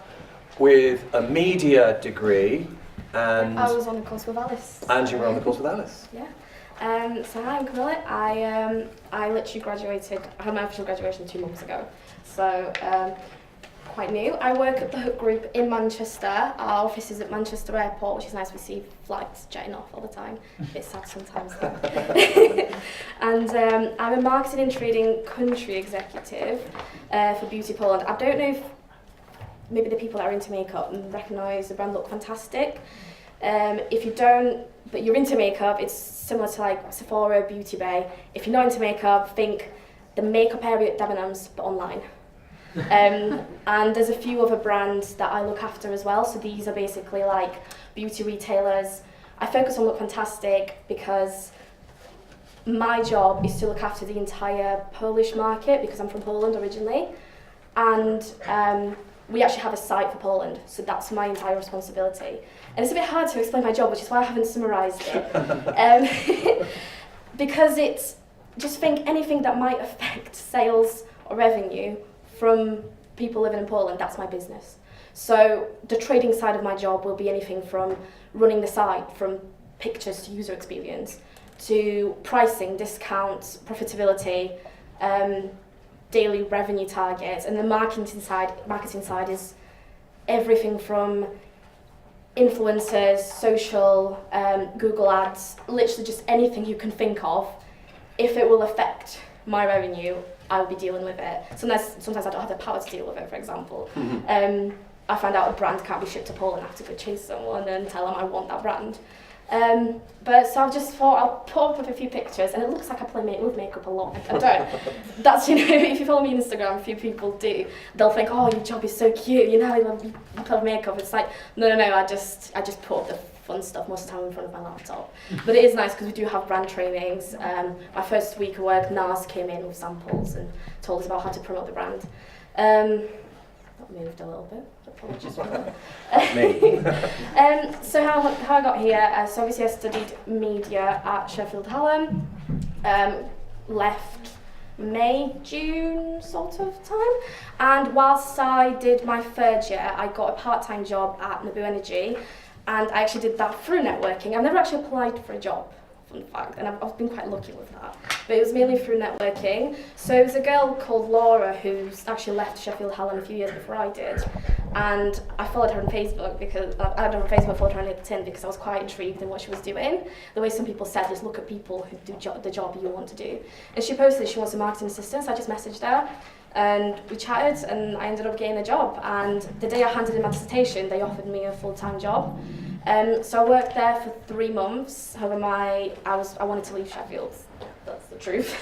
with a media degree. And I was on the course with Alice. And you were on the course with Alice. Yeah. So hi, I'm Camilla. I literally graduated. I had my official graduation 2 months ago. So quite new. I work at the Hook Group in Manchester. Our office is at Manchester Airport, which is nice. We see flights jetting off all the time. A bit sad sometimes though. And I'm a marketing and trading country executive for Beauty Poland. I don't know if maybe the people that are into makeup recognise the brand Look Fantastic. If you don't, but you're into makeup, it's similar to like Sephora, Beauty Bay. If you're not into makeup, think the makeup area at Debenhams, but online. And there's a few other brands that I look after as well. So these are basically like beauty retailers. I focus on Look Fantastic because my job is to look after the entire Polish market because I'm from Poland originally. And we actually have a site for Poland, so that's my entire responsibility. And it's a bit hard to explain my job, which is why I haven't summarised it. Because it's, just think anything that might affect sales or revenue from people living in Poland, that's my business. So the trading side of my job will be anything from running the site, from pictures to user experience, to pricing, discounts, profitability, daily revenue targets, and the marketing side is everything from influencers, social, Google ads, literally just anything you can think of. If it will affect my revenue, I will be dealing with it. Sometimes I don't have the power to deal with it, for example. I find out a brand can't be shipped to Poland, I have to go chase someone and tell them I want that brand. But so I've just thought I'll put up a few pictures, and it looks like I play with makeup a lot. I don't. That's, you know, if you follow me on Instagram, a few people do. They'll think, oh, your job is so cute, you know, you play with makeup. It's like, no, I just put up the fun stuff most of the time in front of my laptop. But it is nice because we do have brand trainings. My first week of work, NARS came in with samples and told us about how to promote the brand. That moved a little bit. Apologies for that. Me. So how I got here, so obviously I studied media at Sheffield Hallam, left May, June sort of time, and whilst I did my third year, I got a part-time job at Nabu Energy, and I actually did that through networking. I've never actually applied for a job, fun fact, and I've been quite lucky with that. But it was mainly through networking. So it was a girl called Laura who's actually left Sheffield Hallam a few years before I did. And I followed her on Facebook because I had her on Facebook, followed her on LinkedIn because I was quite intrigued in what she was doing. The way some people said, just look at people who do the job you want to do. And she posted she wants a marketing assistant, so I just messaged her. And we chatted, and I ended up getting a job. And the day I handed in my dissertation, they offered me a full-time job. So I worked there for 3 months. However, I wanted to leave Sheffield. That's the truth.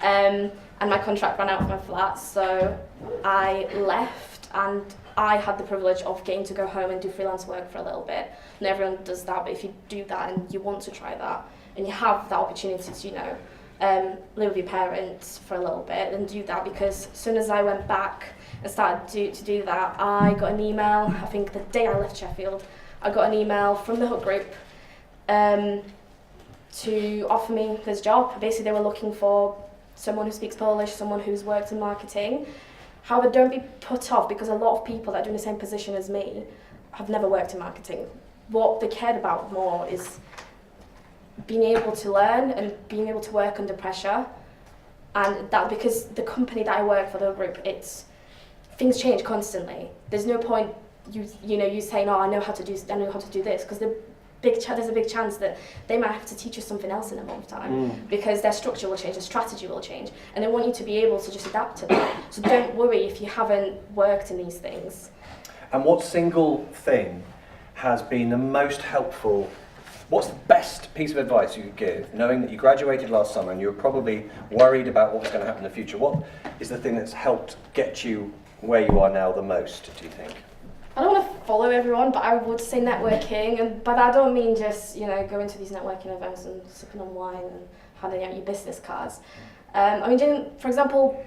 And my contract ran out of my flat, so I left, and I had the privilege of getting to go home and do freelance work for a little bit. Not everyone does that, but if you do that and you want to try that, and you have that opportunity to, you know, live with your parents for a little bit, then do that, because as soon as I went back and started to do that, I got an email, I think the day I left Sheffield, I got an email from the Hook Group to offer me this job. Basically, they were looking for someone who speaks Polish, someone who's worked in marketing. However, don't be put off, because a lot of people that are doing the same position as me have never worked in marketing. What they cared about more is being able to learn and being able to work under pressure. And that, because the company that I work for, the group, things change constantly. There's no point you saying, oh, I know how to do this, because there's a big chance that they might have to teach you something else in a month's time, because their structure will change, their strategy will change, and they want you to be able to just adapt to that. So don't worry if you haven't worked in these things. And what single thing has been the most helpful? What's the best piece of advice you could give, knowing that you graduated last summer and you were probably worried about what was going to happen in the future? What is the thing that's helped get you where you are now the most, do you think? I don't want to follow everyone, but I would say networking, and by that I don't mean just, you know, going to these networking events and sipping on wine and handing out your business cards. I mean, for example,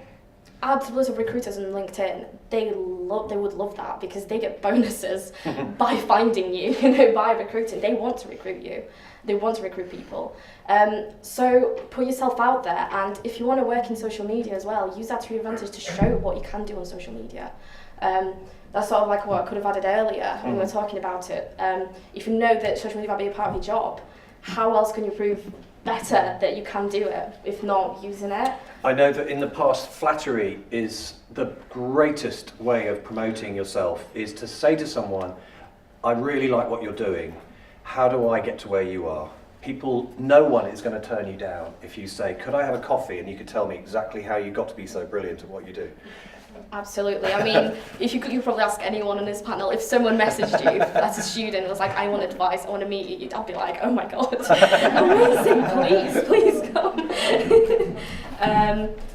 I had loads of recruiters on LinkedIn. They would love that, because they get bonuses by finding you, you know, by recruiting. They want to recruit you. They want to recruit people. So put yourself out there, and if you want to work in social media as well, use that to your advantage to show what you can do on social media. That's sort of like what I could have added earlier when we were talking about it. If you know that social media might be a part of your job, how else can you prove better that you can do it, if not using it? I know that in the past, flattery is the greatest way of promoting yourself, is to say to someone, I really like what you're doing. How do I get to where you are? No one is going to turn you down if you say, could I have a coffee, and you could tell me exactly how you got to be so brilliant at what you do. Absolutely. I mean, if you could, you probably ask anyone on this panel, if someone messaged you as a student and was like, I want advice, I want to meet you, I'd be like, oh my God, amazing, please come.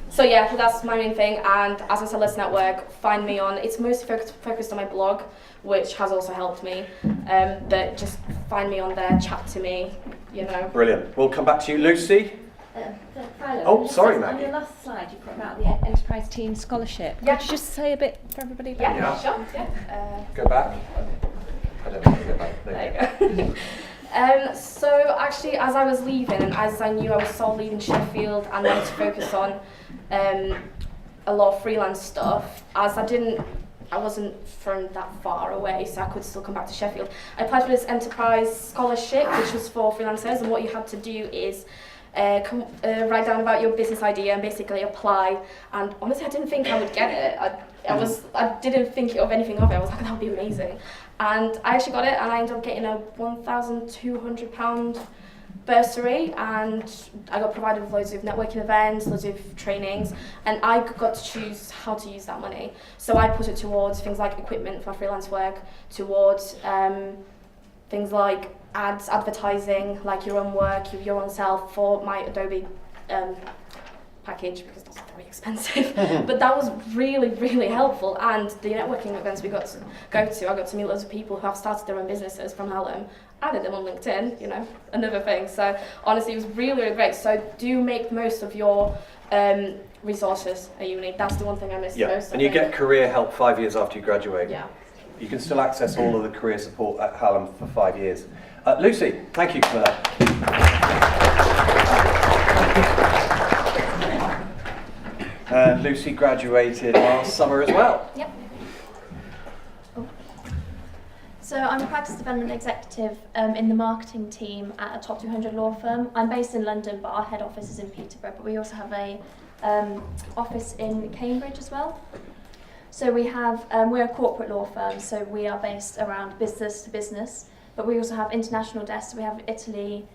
So yeah, that's my main thing. And as I said, Let's Network, find me on, it's mostly focused on my blog, which has also helped me. But just find me on there, chat to me, you know. Brilliant. We'll come back to you, Lucy. Oh, sorry, Maggie. On your last slide, you put about the Enterprise Team Scholarship. Yeah. Could you just say a bit for everybody about Yeah, sure. Yeah. Go back. I don't know how to go back. There you go. So actually, as I was leaving, and as I knew I was sort of leaving Sheffield and wanted to focus on a lot of freelance stuff, as I wasn't from that far away, so I could still come back to Sheffield. I applied for this Enterprise Scholarship, which was for freelancers, and what you had to do is write down about your business idea and basically apply. And honestly, I didn't think I would get it. I didn't think of anything of it. I was like, that would be amazing. And I actually got it, and I ended up getting a £1,200 bursary, and I got provided with loads of networking events, loads of trainings, and I got to choose how to use that money. So I put it towards things like equipment for freelance work, towards things like ads, advertising, like your own work, your own self, for my Adobe package, because that's very expensive. But that was really, really helpful. And the networking events we got to go to, I got to meet loads of people who have started their own businesses from Hallam, added them on LinkedIn, you know, another thing. So honestly, it was really, really great. So do make the most of your resources at uni. That's the one thing I missed most. And you get career help 5 years after you graduate. Yeah. You can still access all of the career support at Hallam for 5 years. Lucy, thank you for that. And Lucy graduated last summer as well. Yep. So I'm a practice development executive in the marketing team at a top 200 law firm. I'm based in London, but our head office is in Peterborough, but we also have a office in Cambridge as well. So we have, we're a corporate law firm, so we are based around business to business, but we also have international desks. So we have Italy,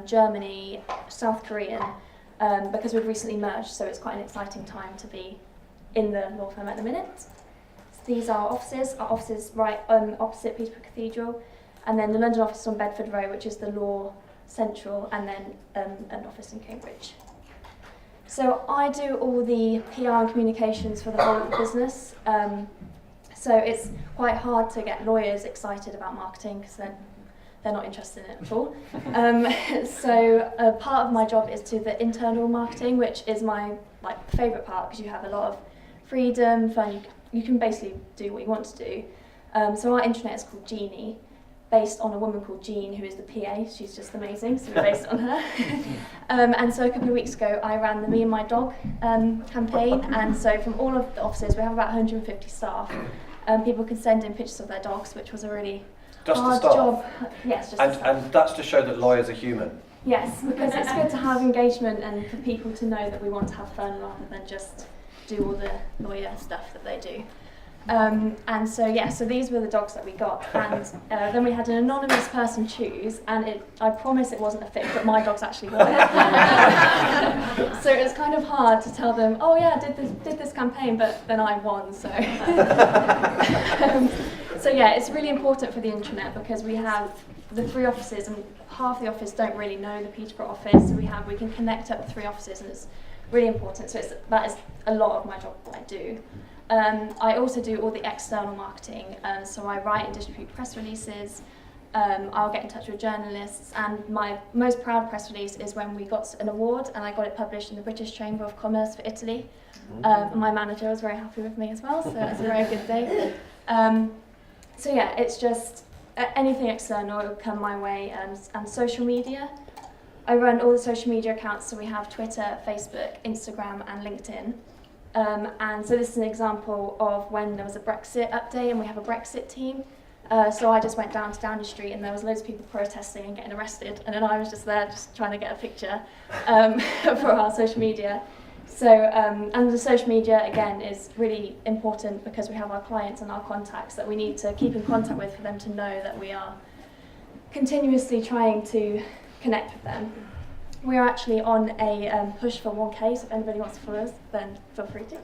Germany, South Korean, because we've recently merged, so it's quite an exciting time to be in the law firm at the minute. So these are our offices right opposite Peterborough Cathedral, and then the London office on Bedford Row, which is the law central, and then an office in Cambridge. So I do all the PR and communications for the whole of the business. So it's quite hard to get lawyers excited about marketing, because they're not interested in it at all. So part of my job is to the internal marketing, which is my favourite part, because you have a lot of freedom, fun. You can basically do what you want to do. So our intranet is called Jeannie, based on a woman called Jean, who is the PA. She's just amazing, so we're based on her. And so a couple of weeks ago, I ran the Me and My Dog campaign, and so from all of the offices, we have about 150 staff. People can send in pictures of their dogs, which was a really hard job. Yes, and that's to show that lawyers are human. Yes, because it's good to have engagement and for people to know that we want to have fun rather than just do all the lawyer stuff that they do. And so so these were the dogs that we got, and then we had an anonymous person choose, and I promise it wasn't a fit, but my dogs actually won it. So it was kind of hard to tell them, oh yeah, I did this campaign, but then I won. So so yeah, it's really important for the intranet, because we have the 3 offices, and half the office don't really know the Peterborough office. So we can connect up the 3 offices, and it's really important. So that is a lot of my job that I do. I also do all the external marketing, so I write and distribute press releases, I'll get in touch with journalists, and my most proud press release is when we got an award and I got it published in the British Chamber of Commerce for Italy. And my manager was very happy with me as well, so it's a very good day. So yeah, it's just anything external will come my way, and social media. I run all the social media accounts, so we have Twitter, Facebook, Instagram and LinkedIn. And so this is an example of when there was a Brexit update and we have a Brexit team. So I just went down to Downing Street and there was loads of people protesting and getting arrested, and then I was just there just trying to get a picture for our social media. So, and the social media, again, is really important because we have our clients and our contacts that we need to keep in contact with for them to know that we are continuously trying to connect with them. We are actually on a push for 1K, so if anybody wants to follow us, then feel free to.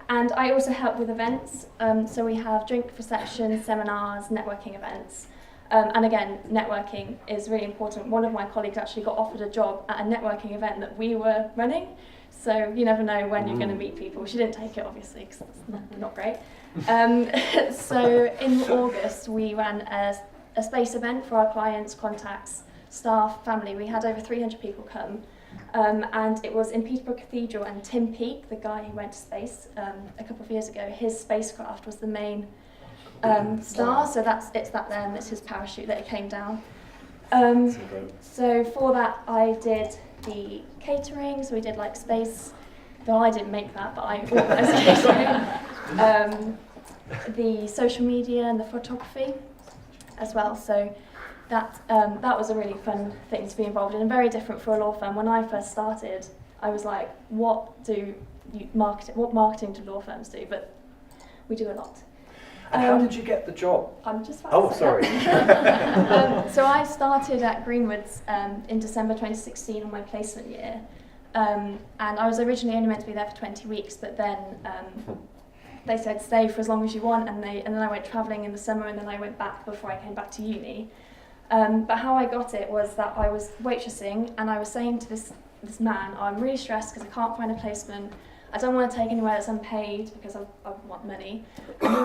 And I also help with events, so we have drink receptions, seminars, networking events. And again, networking is really important. One of my colleagues actually got offered a job at a networking event that we were running, so you never know when you're going to meet people. She didn't take it, obviously, because that's not great. So in August, we ran a space event for our clients, contacts, staff, family. We had over 300 people come. And it was in Peterborough Cathedral, and Tim Peake, the guy who went to space a couple of years ago, his spacecraft was the main star, so it's that there, and it's his parachute that it came down. So for that I did the catering, so we did like space, though I didn't make that, but I organised catering, the social media and the photography as well. So that was a really fun thing to be involved in, and very different for a law firm. When I first started, I was like, what marketing do law firms do? But we do a lot. And how did you get the job? I'm just sorry. So I started at Greenwoods in December 2016 on my placement year, and I was originally only meant to be there for 20 weeks, but then they said stay for as long as you want, and then I went travelling in the summer, and then I went back before I came back to uni. But how I got it was that I was waitressing, and I was saying to this man, I'm really stressed because I can't find a placement. I don't want to take anywhere that's unpaid because I want money. And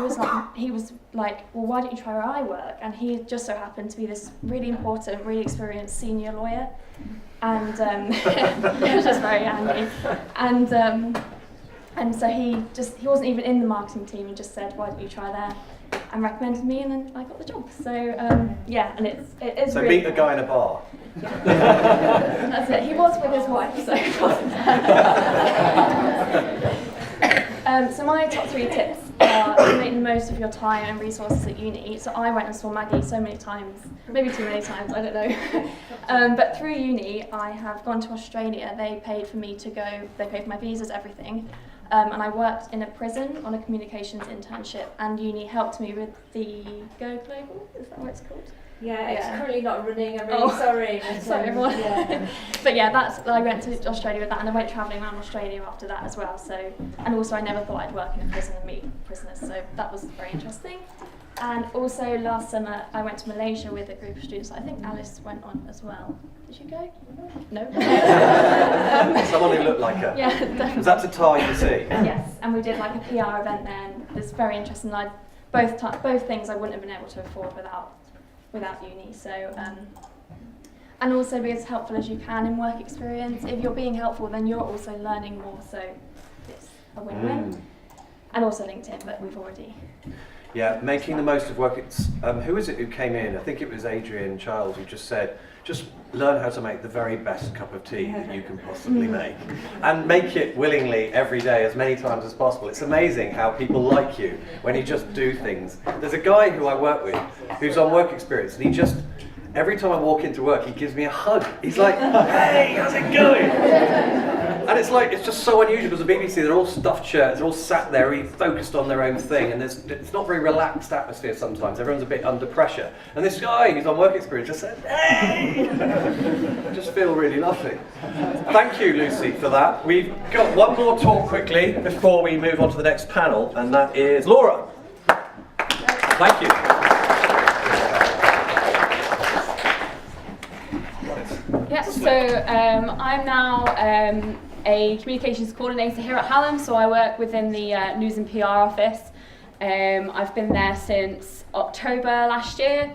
he was like, well, why don't you try where I work? And he just so happened to be this really important, really experienced senior lawyer, and it was just very handy. And so he wasn't even in the marketing team, and just said, why don't you try there? And recommended me, and then I got the job. So yeah, and it is. So really meet a guy in a bar. That's it. He was with his wife, so it wasn't that. So my top 3 tips are make the most of your time and resources at uni. So I went and saw Maggie so many times, maybe too many times, I don't know. But through uni, I have gone to Australia. They paid for me to go. They paid for my visas, everything. And I worked in a prison on a communications internship, and uni helped me with the Go Global, is that what it's called? Yeah, it's currently not running, I'm really sorry. Sorry everyone. Yeah. But yeah, I went to Australia with that, and I went travelling around Australia after that as well. So, and also I never thought I'd work in a prison and meet prisoners, so that was very interesting. And also last summer I went to Malaysia with a group of students. I think Alice went on as well. Did you go? No. Someone who looked like her. Yeah, definitely. Was that to tie you see? Yes, and we did like a PR event there, and it's very interesting. Both things I wouldn't have been able to afford without uni. So, and also be as helpful as you can in work experience. If you're being helpful, then you're also learning more. So it's a win-win. And also LinkedIn, but we've already. Yeah, making the most of work. It's, who is it who came in? I think it was Adrian Childs who just said, just learn how to make the very best cup of tea that you can possibly make. And make it willingly every day as many times as possible. It's amazing how people like you when you just do things. There's a guy who I work with who's on work experience, and he just, every time I walk into work, he gives me a hug. He's like, hey, how's it going? And it's like, it's just so unusual because the BBC, they're all stuffed shirts, they're all sat there really focused on their own thing, and it's not a very relaxed atmosphere sometimes. Everyone's a bit under pressure. And this guy who's on work experience just said, hey! I just feel really lovely. Thank you, Lucy, for that. We've got one more talk quickly before we move on to the next panel, and that is Laura. Thank you. Yeah, so I'm now a communications coordinator here at Hallam, so I work within the news and PR office. I've been there since October last year.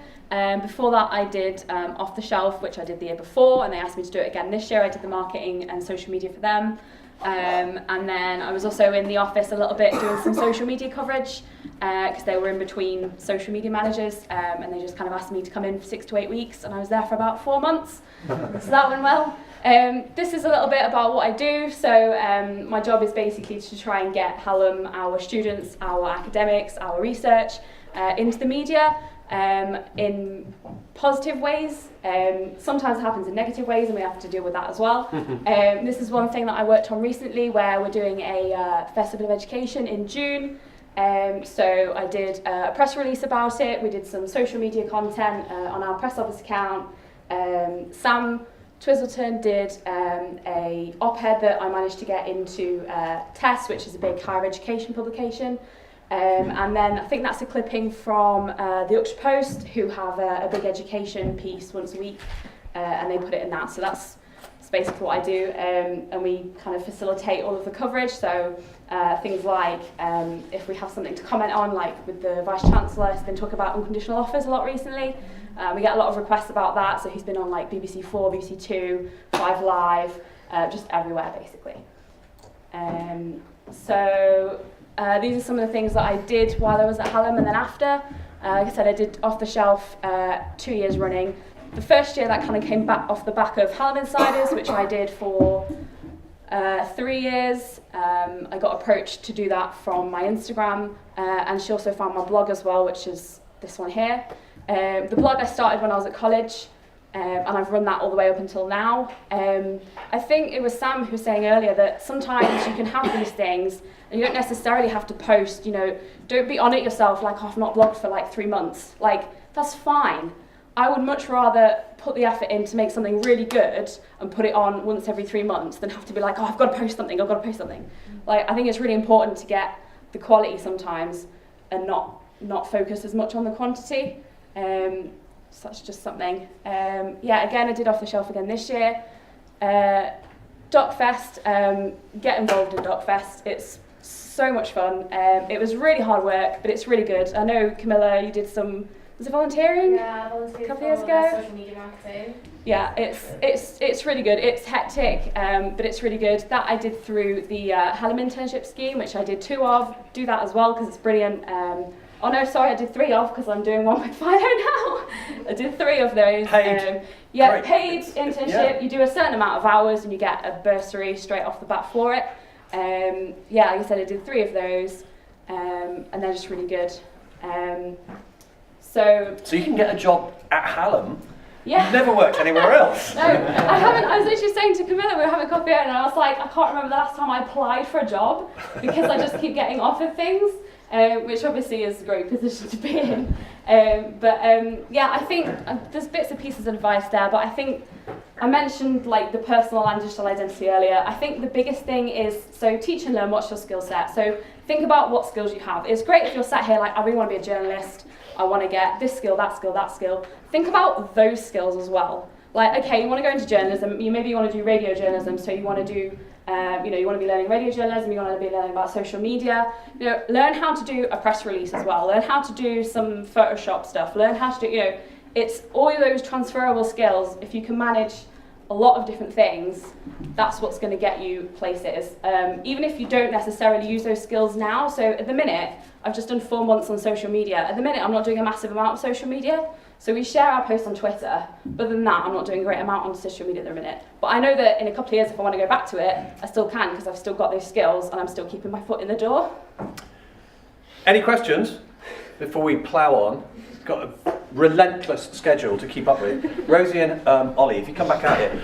Before that I did Off the Shelf, which I did the year before, and they asked me to do it again this year. I did the marketing and social media for them. And then I was also in the office a little bit doing some social media coverage because they were in between social media managers, and they just kind of asked me to come in for 6 to 8 weeks, and I was there for about 4 months. So that went well. This is a little bit about what I do. So my job is basically to try and get Hallam, our students, our academics, our research into the media in positive ways. Sometimes it happens in negative ways, and we have to deal with that as well. This is one thing that I worked on recently, where we're doing a Festival of Education in June. So I did a press release about it. We did some social media content on our press office account. Sam Twizzleton did a op-ed that I managed to get into Test, which is a big higher education publication. And then I think that's a clipping from the Yorkshire Post, who have a big education piece once a week, and they put it in that. So that's basically what I do, and we kind of facilitate all of the coverage. So things like if we have something to comment on, like with the Vice-Chancellor, he's been talking about unconditional offers a lot recently. We get a lot of requests about that, so he's been on like BBC 4, BBC 2, 5 Live, just everywhere basically. These are some of the things that I did while I was at Hallam, and then after. Like I said, I did Off the Shelf 2 years running. The first year that kind of came back off the back of Hallam Insiders, which I did for 3 years. I got approached to do that from my Instagram, and she also found my blog as well, which is this one here. The blog I started when I was at college, and I've run that all the way up until now. I think it was Sam who was saying earlier that sometimes you can have these things and you don't necessarily have to post, you know, don't be on it yourself like, oh, I've not blogged for like 3 months. Like, that's fine. I would much rather put the effort in to make something really good and put it on once every 3 months than have to be like, oh, I've got to post something. Like, I think it's really important to get the quality sometimes and not focus as much on the quantity. So that's just something. Again, I did Off the Shelf again this year. DocFest, get involved in DocFest. It's so much fun. It was really hard work, but it's really good. I know, Camilla, you did some, was it volunteering? Yeah, I volunteered a couple years for ago. Social media marketing. Yeah, it's really good. It's hectic, but it's really good. That I did through the Hallam internship scheme, which I did 2 of. Do that as well because it's brilliant. Oh no, sorry, I did 3 of because I'm doing one with Fido now. I did 3 of those. Paid. Paid internship. Yeah. You do a certain amount of hours and you get a bursary straight off the bat for it. Like I said, I did 3 of those, and they're just really good. So you can get a job at Hallam. Yeah. You've never worked anywhere else. No, I haven't. I was literally saying to Camilla, we were having coffee and I was like, I can't remember the last time I applied for a job because I just keep getting offered things. Which obviously is a great position to be in. I think there's bits and pieces of advice there, but I think I mentioned like the personal and digital identity earlier. I think the biggest thing is, so teach and learn, what's your skill set? So think about what skills you have. It's great if you're sat here like, I really want to be a journalist, I want to get this skill, that skill, that skill. Think about those skills as well. Like, okay, you want to go into journalism, maybe you want to do radio journalism, so you want to do you want to be learning radio journalism, you want to be learning about social media. Learn how to do a press release as well. Learn how to do some Photoshop stuff. Learn how to do, it's all those transferable skills. If you can manage a lot of different things, that's what's going to get you places. Even if you don't necessarily use those skills now. So at the minute, I've just done 4 months on social media. At the minute, I'm not doing a massive amount of social media. So we share our posts on Twitter, but other than that, I'm not doing a great amount on social media at the minute. But I know that in a couple of years, if I want to go back to it, I still can because I've still got those skills and I'm still keeping my foot in the door. Any questions before we plough on? Got a relentless schedule to keep up with. Rosie and Ollie, if you come back out here.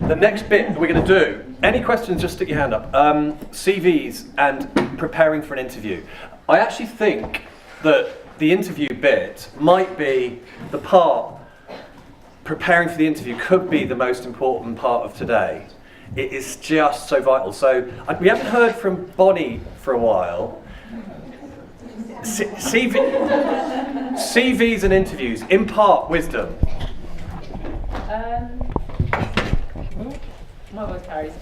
The next bit that we're going to do, any questions, just stick your hand up. CVs and preparing for an interview. I actually think that the interview bit might be the part, preparing for the interview could be the most important part of today. It is just so vital. So we haven't heard from Bonnie for a while. CVs and interviews, impart wisdom. My voice carries.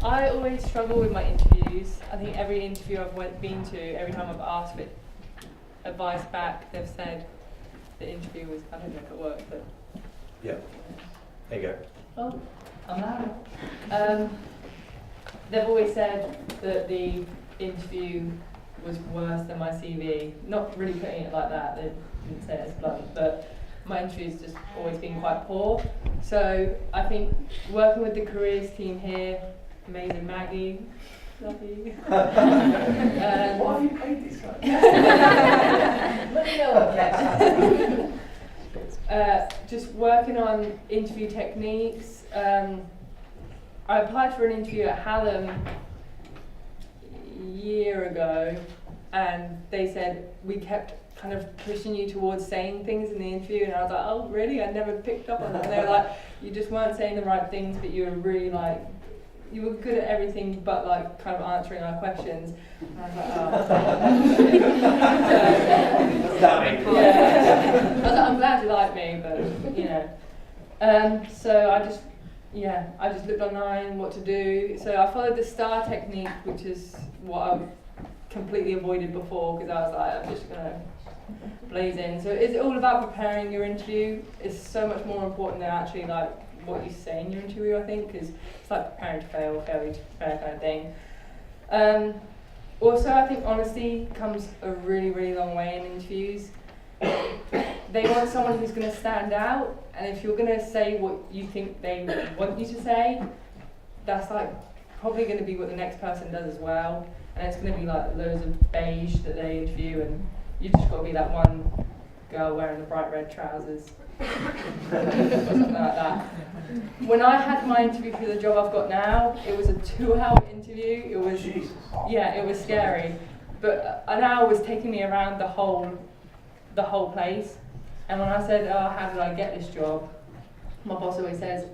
I always struggle with my interviews interviews. I think every interview I've been to, every time I've asked for advice back, they've said the interview was, I don't know if it worked, but... Yeah. There you go. Oh, I'm loud. They've always said that the interview was worse than my CV. Not really putting it like that, they didn't say it as blunt, but my interview's just always been quite poor. So I think working with the careers team here, amazing Maggie, love you. What have you paid these guys? Let me know what just working on interview techniques. I applied for an interview at Hallam a year ago, and they said we kept kind of pushing you towards saying things in the interview, and I was like, oh really? I never picked up on that. And they were like, you just weren't saying the right things, but you were really like, you were good at everything but like kind of answering our questions. And I was like, oh. Yeah. I was like, I'm glad you like me, but you know. So I just looked online what to do. So I followed the STAR technique, which is what I completely avoided before, because I was like, I'm just gonna blaze in. So it's all about preparing your interview. It's so much more important than actually like what you say in your interview, I think, because it's like preparing to fail, failing to prepare kind of thing. Also, I think honesty comes a really, really long way in interviews. They want someone who's going to stand out, and if you're going to say what you think they want you to say, that's like probably going to be what the next person does as well, and it's going to be like loads of beige that they interview, and you've just got to be that one girl wearing the bright red trousers or something like that. When I had my interview for the job I've got now, it was a 2-hour interview. It was it was scary, but an hour was taking me around the whole place. And when I said, oh, how did I get this job, my boss always says,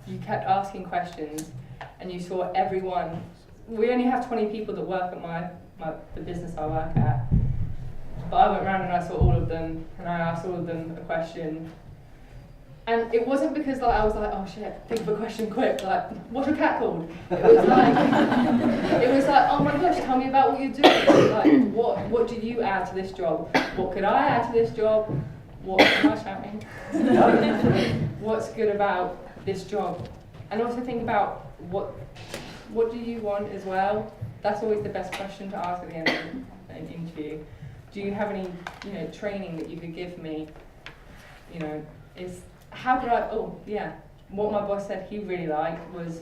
you kept asking questions and you saw everyone. We only have 20 people that work at the business I work at, but I went around and I saw all of them, and I asked all of them a question. And it wasn't because like I was like, oh shit, think of a question quick, like, what's your cat called? It was like, oh my gosh, tell me about what you're doing. Like, what do you add to this job? What could I add to this job? What am I shouting? What's good about this job? And also think about what do you want as well? That's always the best question to ask at the end of an interview. Do you have any, training that you could give me? How could I, what my boss said he really liked was,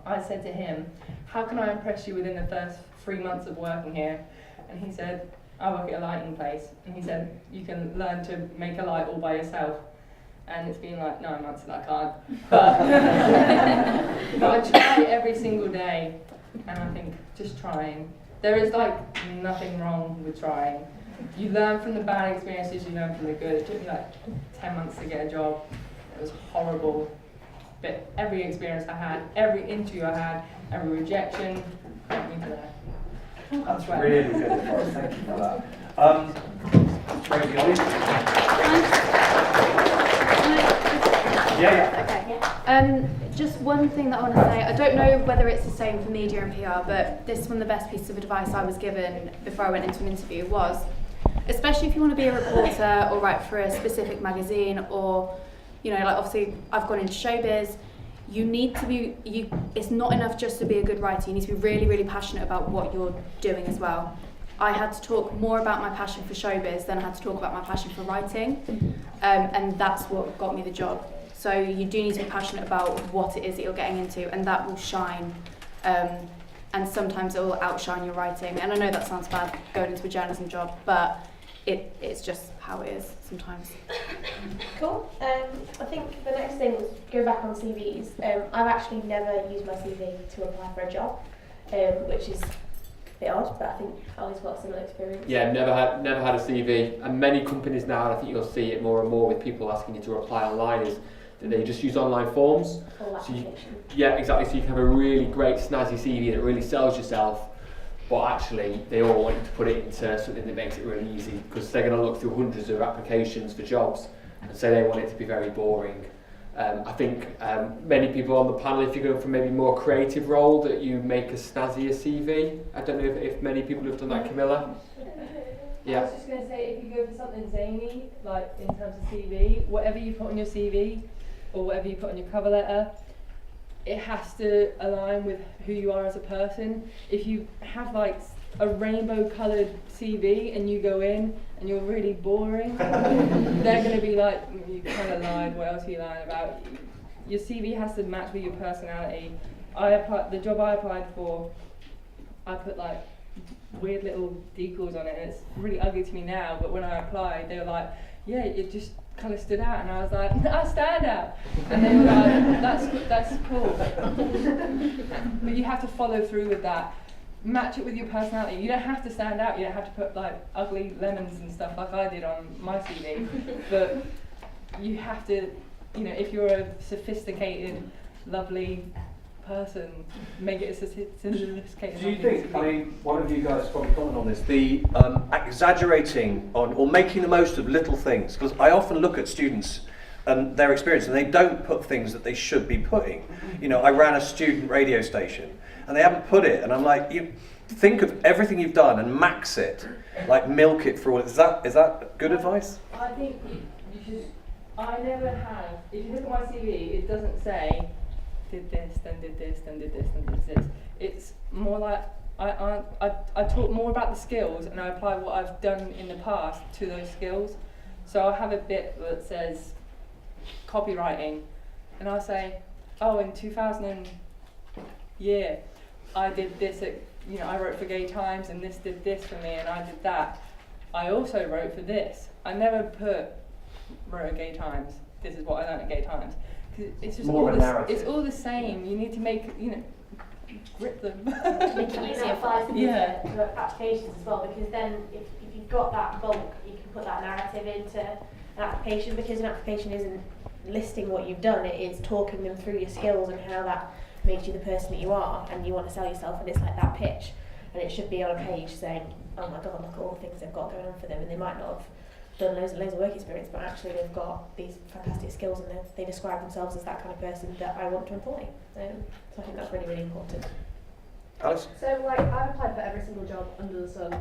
I said to him, how can I impress you within the first 3 months of working here? And he said, I work at a lighting place. And he said, you can learn to make a light all by yourself. And it's been like 9 months and I can't. But I try every single day, and I think just trying. There is like nothing wrong with trying. You learn from the bad experiences, you learn from the good. It took me like 10 months to get a job. It was horrible. But every experience I had, every interview I had, every rejection, got me to there. That's really good advice, thank you for that. Rosie, on Okay. Just one thing that I want to say, I don't know whether it's the same for media and PR, but this is one of the best pieces of advice I was given before I went into an interview was, especially if you want to be a reporter or write for a specific magazine or, obviously I've gone into showbiz, you need to be, it's not enough just to be a good writer, you need to be really, really passionate about what you're doing as well. I had to talk more about my passion for showbiz than I had to talk about my passion for writing, and that's what got me the job. So you do need to be passionate about what it is that you're getting into, and that will shine, and sometimes it will outshine your writing. And I know that sounds bad going into a journalism job, but it's just how it is sometimes. Cool. I think the next thing was go back on CVs. I've actually never used my CV to apply for a job, which is a bit odd, but I think Ali's got a similar experience. Yeah, never had a CV, and many companies now, I think you'll see it more and more with people asking you to apply online, is that they just use online forms. Exactly. So you can have a really great snazzy CV that really sells yourself, but actually they all want you to put it into something that makes it really easy, because they're going to look through hundreds of applications for jobs and say they want it to be very boring. I think many people on the panel, if you go for maybe more creative role, that you make a snazzier CV. I don't know if many people have done that, Camilla. Yeah. I was just going to say, if you go for something zany, like in terms of CV, whatever you put on your CV or whatever you put on your cover letter, it has to align with who you are as a person. If you have like a rainbow coloured CV and you go in and you're really boring, they're going to be like, you kind of lied, what else are you lying about? Your CV has to match with your personality. The job I applied for, I put like weird little decals on it, and it's really ugly to me now, but when I applied they were like, yeah, it just kind of stood out, and I was like, I stand out, and they were like, that's cool. But you have to follow through with that, match it with your personality. You don't have to stand out, you don't have to put like ugly lemons and stuff like I did on my CV, but you have to, you know, if you're a sophisticated, lovely person, make it a sophisticated. Do you think, I mean, one of you guys probably comment on this, the exaggerating on or making the most of little things, because I often look at students and their experience and they don't put things that they should be putting. You know, I ran a student radio station and they haven't put it, and I'm like, you think of everything you've done and max it, like milk it for all. Is that good advice? I think you should. I never have. If you look at my CV, it doesn't say did this, then did this, then did this, then did this. It's more like I talk more about the skills and I apply what I've done in the past to those skills. So I have a bit that says copywriting, and I'll say, oh, in 2000 I did this at, you know, I wrote for Gay Times and this did this for me and I did that. I also wrote for this. I never wrote at Gay Times, this is what I learned at Gay Times. It's just more all narrative. it's all the same. You need to make, you know, grip them. Make it easier for yeah. to applications as well, because then if you've got that bulk, you can put that narrative into an application, because an application isn't listing what you've done, it is talking them through your skills and how that makes you the person that you are, and you want to sell yourself, and it's like that pitch, and it should be on a page saying, oh my god, look at all the things they've got going on for them, and they might not have done loads of work experience, but actually they've got these fantastic skills and they describe themselves as that kind of person that I want to employ. So I think that's really, really important. Alice? So like I've applied for every single job under the sun,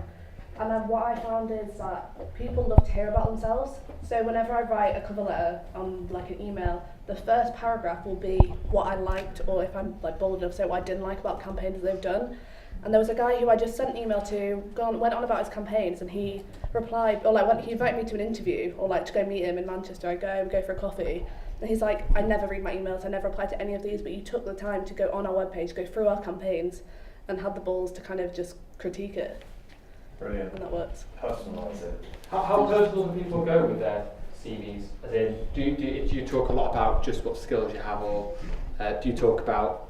and then what I found is that people love to hear about themselves. So whenever I write a cover letter on like an email, the first paragraph will be what I liked, or if I'm like bold enough, say what I didn't like about campaigns that they've done. And there was a guy who I just sent an email to, went on about his campaigns, and he replied, or like when he invited me to an interview, or like to go meet him in Manchester. I go for a coffee, and he's like, I never read my emails, I never apply to any of these, but you took the time to go on our webpage, go through our campaigns, and had the balls to kind of just critique it. Brilliant. And that works. Personalise it. How personal do people go with their CVs? As in, do you talk a lot about just what skills you have, or do you talk about?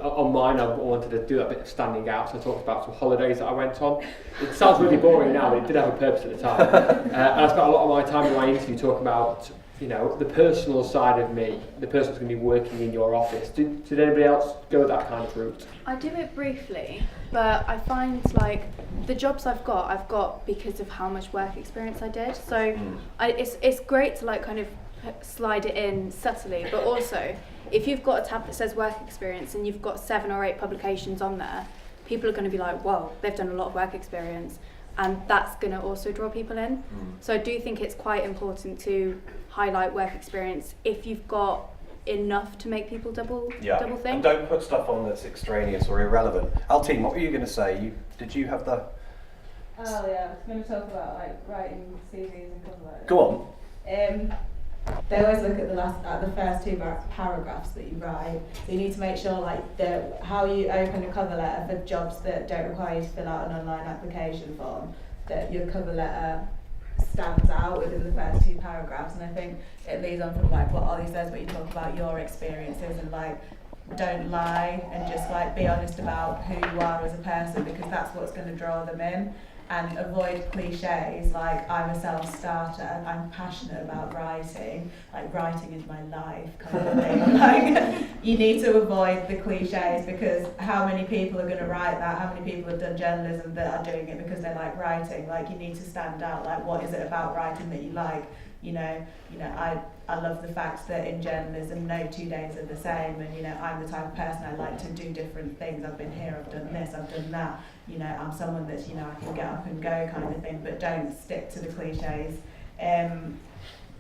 On mine, I wanted to do that bit of standing out, so I talked about some holidays that I went on. It sounds really boring now, but it did have a purpose at the time. And I spent a lot of my time in my interview talking about, you know, the personal side of me, the person who's going to be working in your office. Did anybody else go that kind of route? I do it briefly, but I find like the jobs I've got because of how much work experience I did. So it's great to like kind of slide it in subtly, but also if you've got a tab that says work experience and you've got 7 or 8 publications on there, people are going to be like, whoa, they've done a lot of work experience, and that's going to also draw people in. So I do think it's quite important to highlight work experience if you've got enough to make people double think. And don't put stuff on that's extraneous or irrelevant. Altine, what were you going to say? Did you have the... Oh yeah, I was going to talk about like writing CVs and cover letters. Go on. They always look at the first 2 paragraphs that you write. So you need to make sure like how you open a cover letter for jobs that don't require you to fill out an online application form, that your cover letter stands out within the first 2 paragraphs. And I think it leads on from like what Ollie says, where you talk about your experiences and like don't lie and just like be honest about who you are as a person, because that's what's going to draw them in. And avoid cliches like I'm a self-starter, I'm passionate about writing, like writing is my life kind of thing. Like you need to avoid the cliches, because how many people are going to write that? How many people have done journalism that are doing it because they like writing? Like you need to stand out. Like what is it about writing that you like? I love the fact that in journalism no 2 days are the same, and I'm the type of person I like to do different things. I've been here, I've done this, I've done that. I'm someone that's I can get up and go kind of thing, but don't stick to the cliches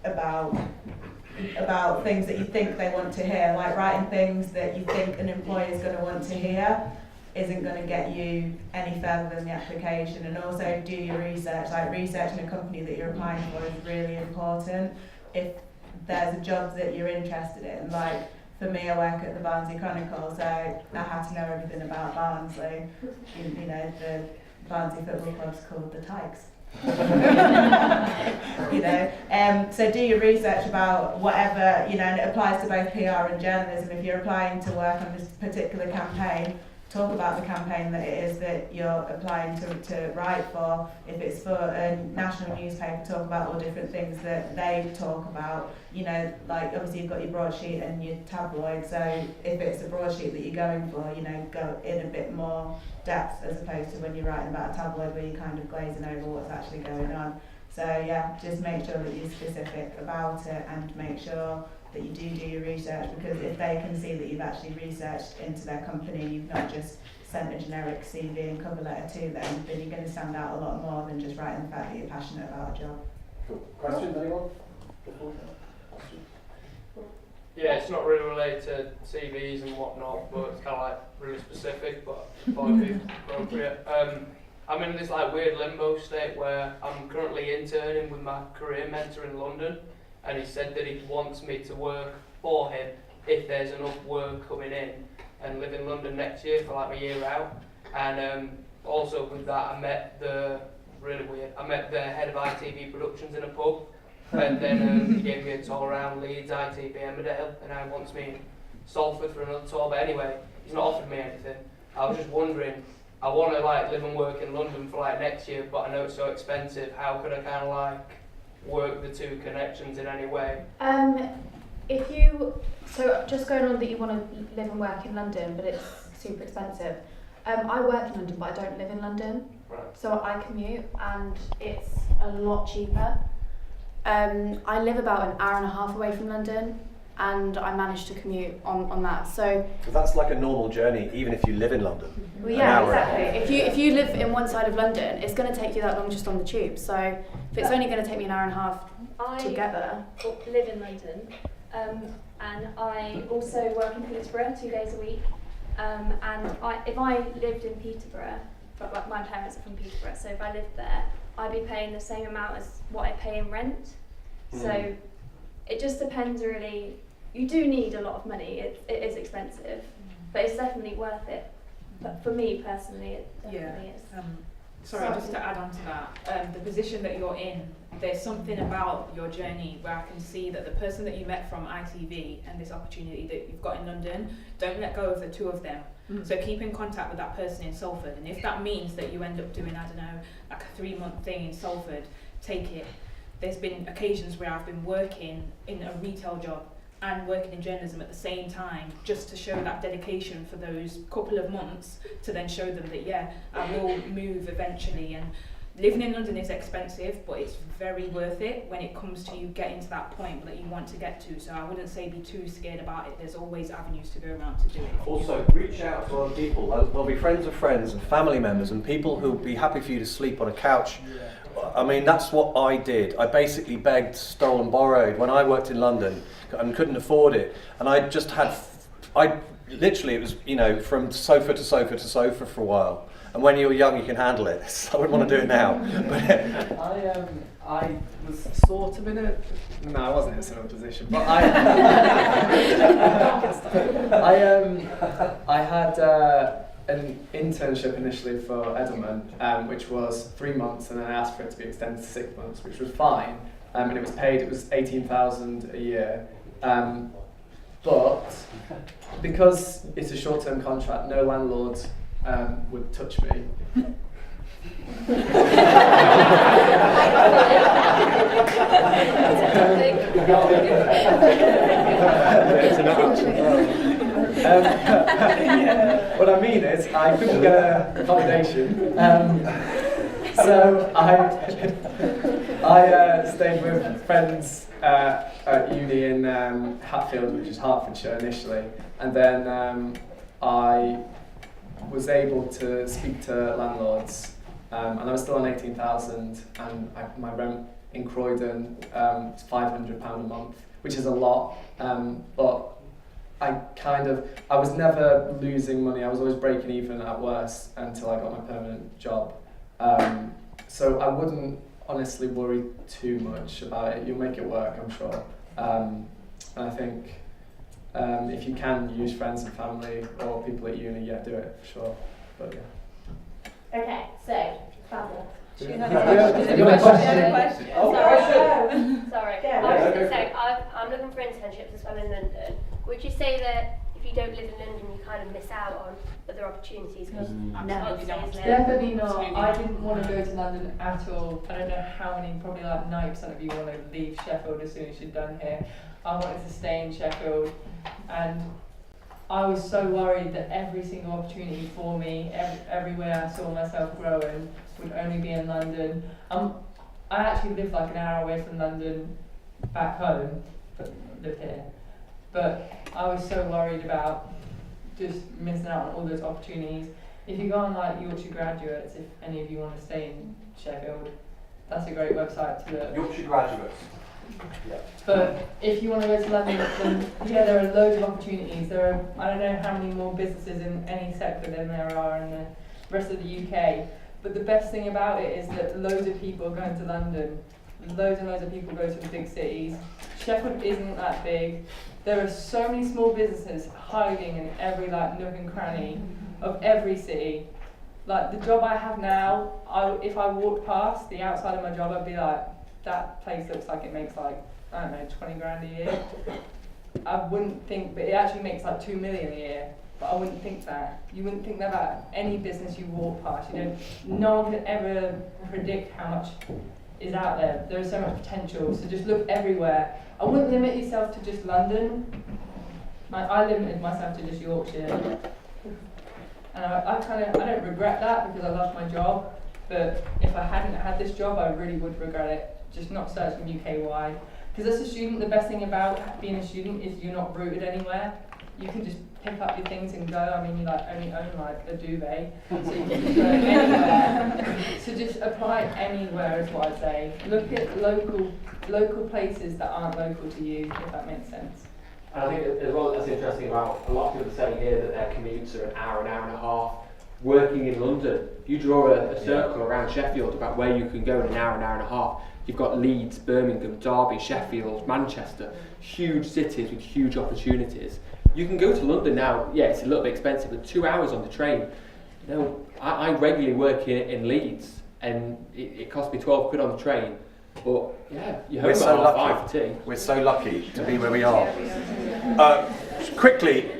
about things that you think they want to hear, like writing things that you think an employer is going to want to hear isn't going to get you any further than the application. And also do your research, like researching a company that you're applying for is really important. If there's a job that you're interested in, like for me, I work at the Barnsley Chronicle, so I have to know everything about Barnsley. The Barnsley Football Club's called the Tykes. So do your research about whatever, and it applies to both PR and journalism. If you're applying to work on this particular campaign, talk about the campaign that it is that you're applying to write for. If it's for a national newspaper, talk about all different things that they talk about. Like obviously you've got your broadsheet and your tabloid, so if it's a broadsheet that you're going for, go in a bit more depth as opposed to when you're writing about a tabloid where you're kind of glazing over what's actually going on. So yeah, just make sure that you're specific about it and make sure that you do your research, because if they can see that you've actually researched into their company, you've not just sent a generic CV and cover letter to them, then you're going to stand out a lot more than just writing the fact that you're passionate about a job. Cool. Questions, anyone? Yeah, it's not really related to CVs and whatnot, but it's kind of like really specific, but probably appropriate. I'm in this like weird limbo state where I'm currently interning with my career mentor in London, and he said that he wants me to work for him if there's enough work coming in, and live in London next year for like a year out. And also with that, I met the head of ITV Productions in a pub, and then he gave me a tour around Leeds, ITV, Emmerdale, and now he wants me in Salford for another tour. But anyway, he's not offered me anything. I was just wondering, I want to like live and work in London for like next year, but I know it's so expensive. How could I kind of like work the two connections in any way? So just going on that you want to live and work in London, but it's super expensive. I work in London, but I don't live in London. Right. So I commute, and it's a lot cheaper. I live about an hour and a half away from London, and I manage to commute on that. So that's like a normal journey, even if you live in London. well, yeah, exactly. If you live in one side of London, it's going to take you that long just on the tube. So if it's only going to take me an hour and a half to get there. I live in London, and I also work in Peterborough 2 days a week. And if I lived in Peterborough, but my parents are from Peterborough, so if I lived there, I'd be paying the same amount as what I pay in rent. So it just depends really. You do need a lot of money. It is expensive, but it's definitely worth it. But for me personally, it definitely is. Sorry, just to add on to that, the position that you're in, there's something about your journey where I can see that the person that you met from ITV and this opportunity that you've got in London, don't let go of the two of them. So keep in contact with that person in Salford, and if that means that you end up doing, I don't know, like a 3-month thing in Salford, take it. There's been occasions where I've been working in a retail job and working in journalism at the same time, just to show that dedication for those couple of months, to then show them that, yeah, I will move eventually. And living in London is expensive, but it's very worth it when it comes to you getting to that point that you want to get to. So I wouldn't say be too scared about it. There's always avenues to go around to do it. Also, reach out to other people. There'll be friends of friends and family members and people who'll be happy for you to sleep on a couch. I mean, that's what I did. I basically begged, stole and borrowed when I worked in London and couldn't afford it. And I just had, literally, it was, from sofa to sofa to sofa for a while. And when you're young, you can handle it. So I wouldn't want to do it now. I was sort of in a... No, I wasn't in a similar position, but I had an internship initially for Edelman, which was 3 months, and then I asked for it to be extended to 6 months, which was fine, and it was paid. It was $18,000 a year, but because it's a short-term contract, no landlord would touch me. What I mean is, I couldn't get accommodation, so I stayed with friends at uni in Hatfield, which is Hertfordshire initially, and then I was able to speak to landlords, and I was still on 18,000, and my rent in Croydon is £500 a month, which is a lot, but I was never losing money. I was always breaking even at worst until I got my permanent job. So I wouldn't honestly worry too much about it. You'll make it work, I'm sure. And I think if you can use friends and family or people at uni, yeah, do it for sure. But yeah. Okay, so Fabio. She had a question. Oh, Sorry. Yeah, I was no, going to go say, I'm looking for internships as well in London. Would you say that if you don't live in London, you kind of miss out on other opportunities? Because Definitely not. I didn't want to go to London at all. I don't know how many, probably like 9% of you want to leave Sheffield as soon as you're done here. I wanted to stay in Sheffield, and I was so worried that every single opportunity for me, everywhere I saw myself growing, would only be in London. I actually lived like an hour away from London back home, but lived here. But I was so worried about just missing out on all those opportunities. If you go on like Yorkshire Graduates, if any of you want to stay in Sheffield, that's a great website to look. Yorkshire Graduates. Yeah. But if you want to go to London, then yeah, there are loads of opportunities. There are, I don't know how many more businesses in any sector than there are in the rest of the UK. But the best thing about it is that loads of people are going to London. Loads and loads of people go to the big cities. Sheffield isn't that big. There are so many small businesses hiding in every like nook and cranny of every city. Like the job I have now, if I walked past the outside of my job, I'd be like, that place looks like it makes like, I don't know, 20 grand a year. I wouldn't think, but it actually makes like 2 million a year. But I wouldn't think that. You wouldn't think that about any business you walk past. No one can ever predict how much is out there. There is so much potential. So just look everywhere. I wouldn't limit yourself to just London. I limited myself to just Yorkshire. And I don't regret that because I love my job. But if I hadn't had this job, I really would regret it. Just not searching UK-wide. Because as a student, the best thing about being a student is you're not rooted anywhere. You can just pick up your things and go. I mean, you like only own like a duvet, so you can just go anywhere. So just apply anywhere is what I'd say. Look at local places that aren't local to you, if that makes sense. And I think as well that's interesting about a lot of people saying here that their commutes are an hour and a half. Working in London, you draw a circle around Sheffield about where you can go in an hour and a half. You've got Leeds, Birmingham, Derby, Sheffield, Manchester, huge cities with huge opportunities. You can go to London now, yeah, it's a little bit expensive, but 2 hours on the train. You know, I regularly work in Leeds, and it cost me 12 quid on the train. But yeah, you're home at 5 for tea. We're so lucky to be where we are. Quickly,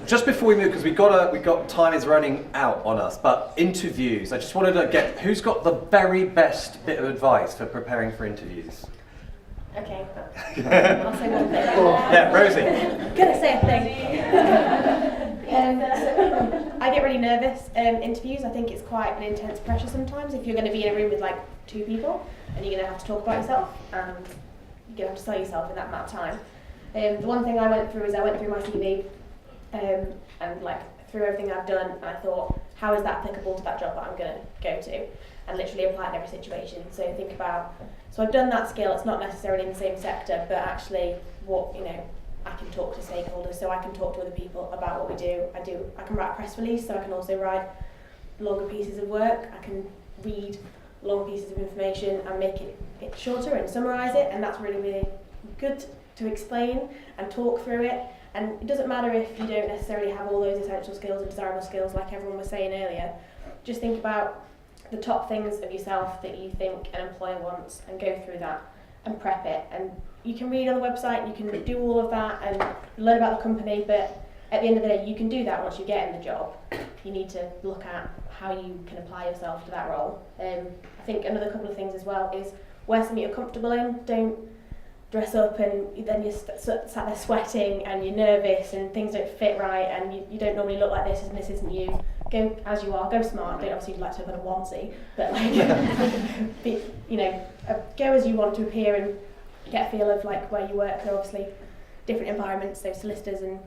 just before we move, because we got time is running out on us. But interviews, I just wanted to get who's got the very best bit of advice for preparing for interviews. Okay. I'll say one thing. Yeah, Rosie. Gonna say a thing. I get really nervous interviews. I think it's quite an intense pressure sometimes if you're going to be in a room with like 2 people and you're going to have to talk about yourself and you're going to have to sell yourself in that amount of time. The one thing I went through is I went through my CV and like through everything I've done, and I thought, how is that applicable to that job that I'm going to go to, and literally apply in every situation. So think about, so I've done that skill. It's not necessarily in the same sector, but actually what, you know, I can talk to stakeholders, so I can talk to other people about what we do. I can write a press release, so I can also write longer pieces of work. I can read long pieces of information and make it shorter and summarise it, and that's really, really good to explain and talk through it. And it doesn't matter if you don't necessarily have all those essential skills and desirable skills like everyone was saying earlier. Just think about the top things of yourself that you think an employer wants and go through that and prep it. And you can read on the website, you can do all of that and learn about the company, but at the end of the day, you can do that once you get in the job. You need to look at how you can apply yourself to that role. I think another couple of things as well is wear something you're comfortable in. Don't dress up and then you're sat there sweating and you're nervous and things don't fit right and you don't normally look like this and this isn't you. go as you are, go smart. Don't obviously like to put a onesie, but like, be, go as you want to appear and get a feel of like where you work. There are obviously different environments, so solicitors and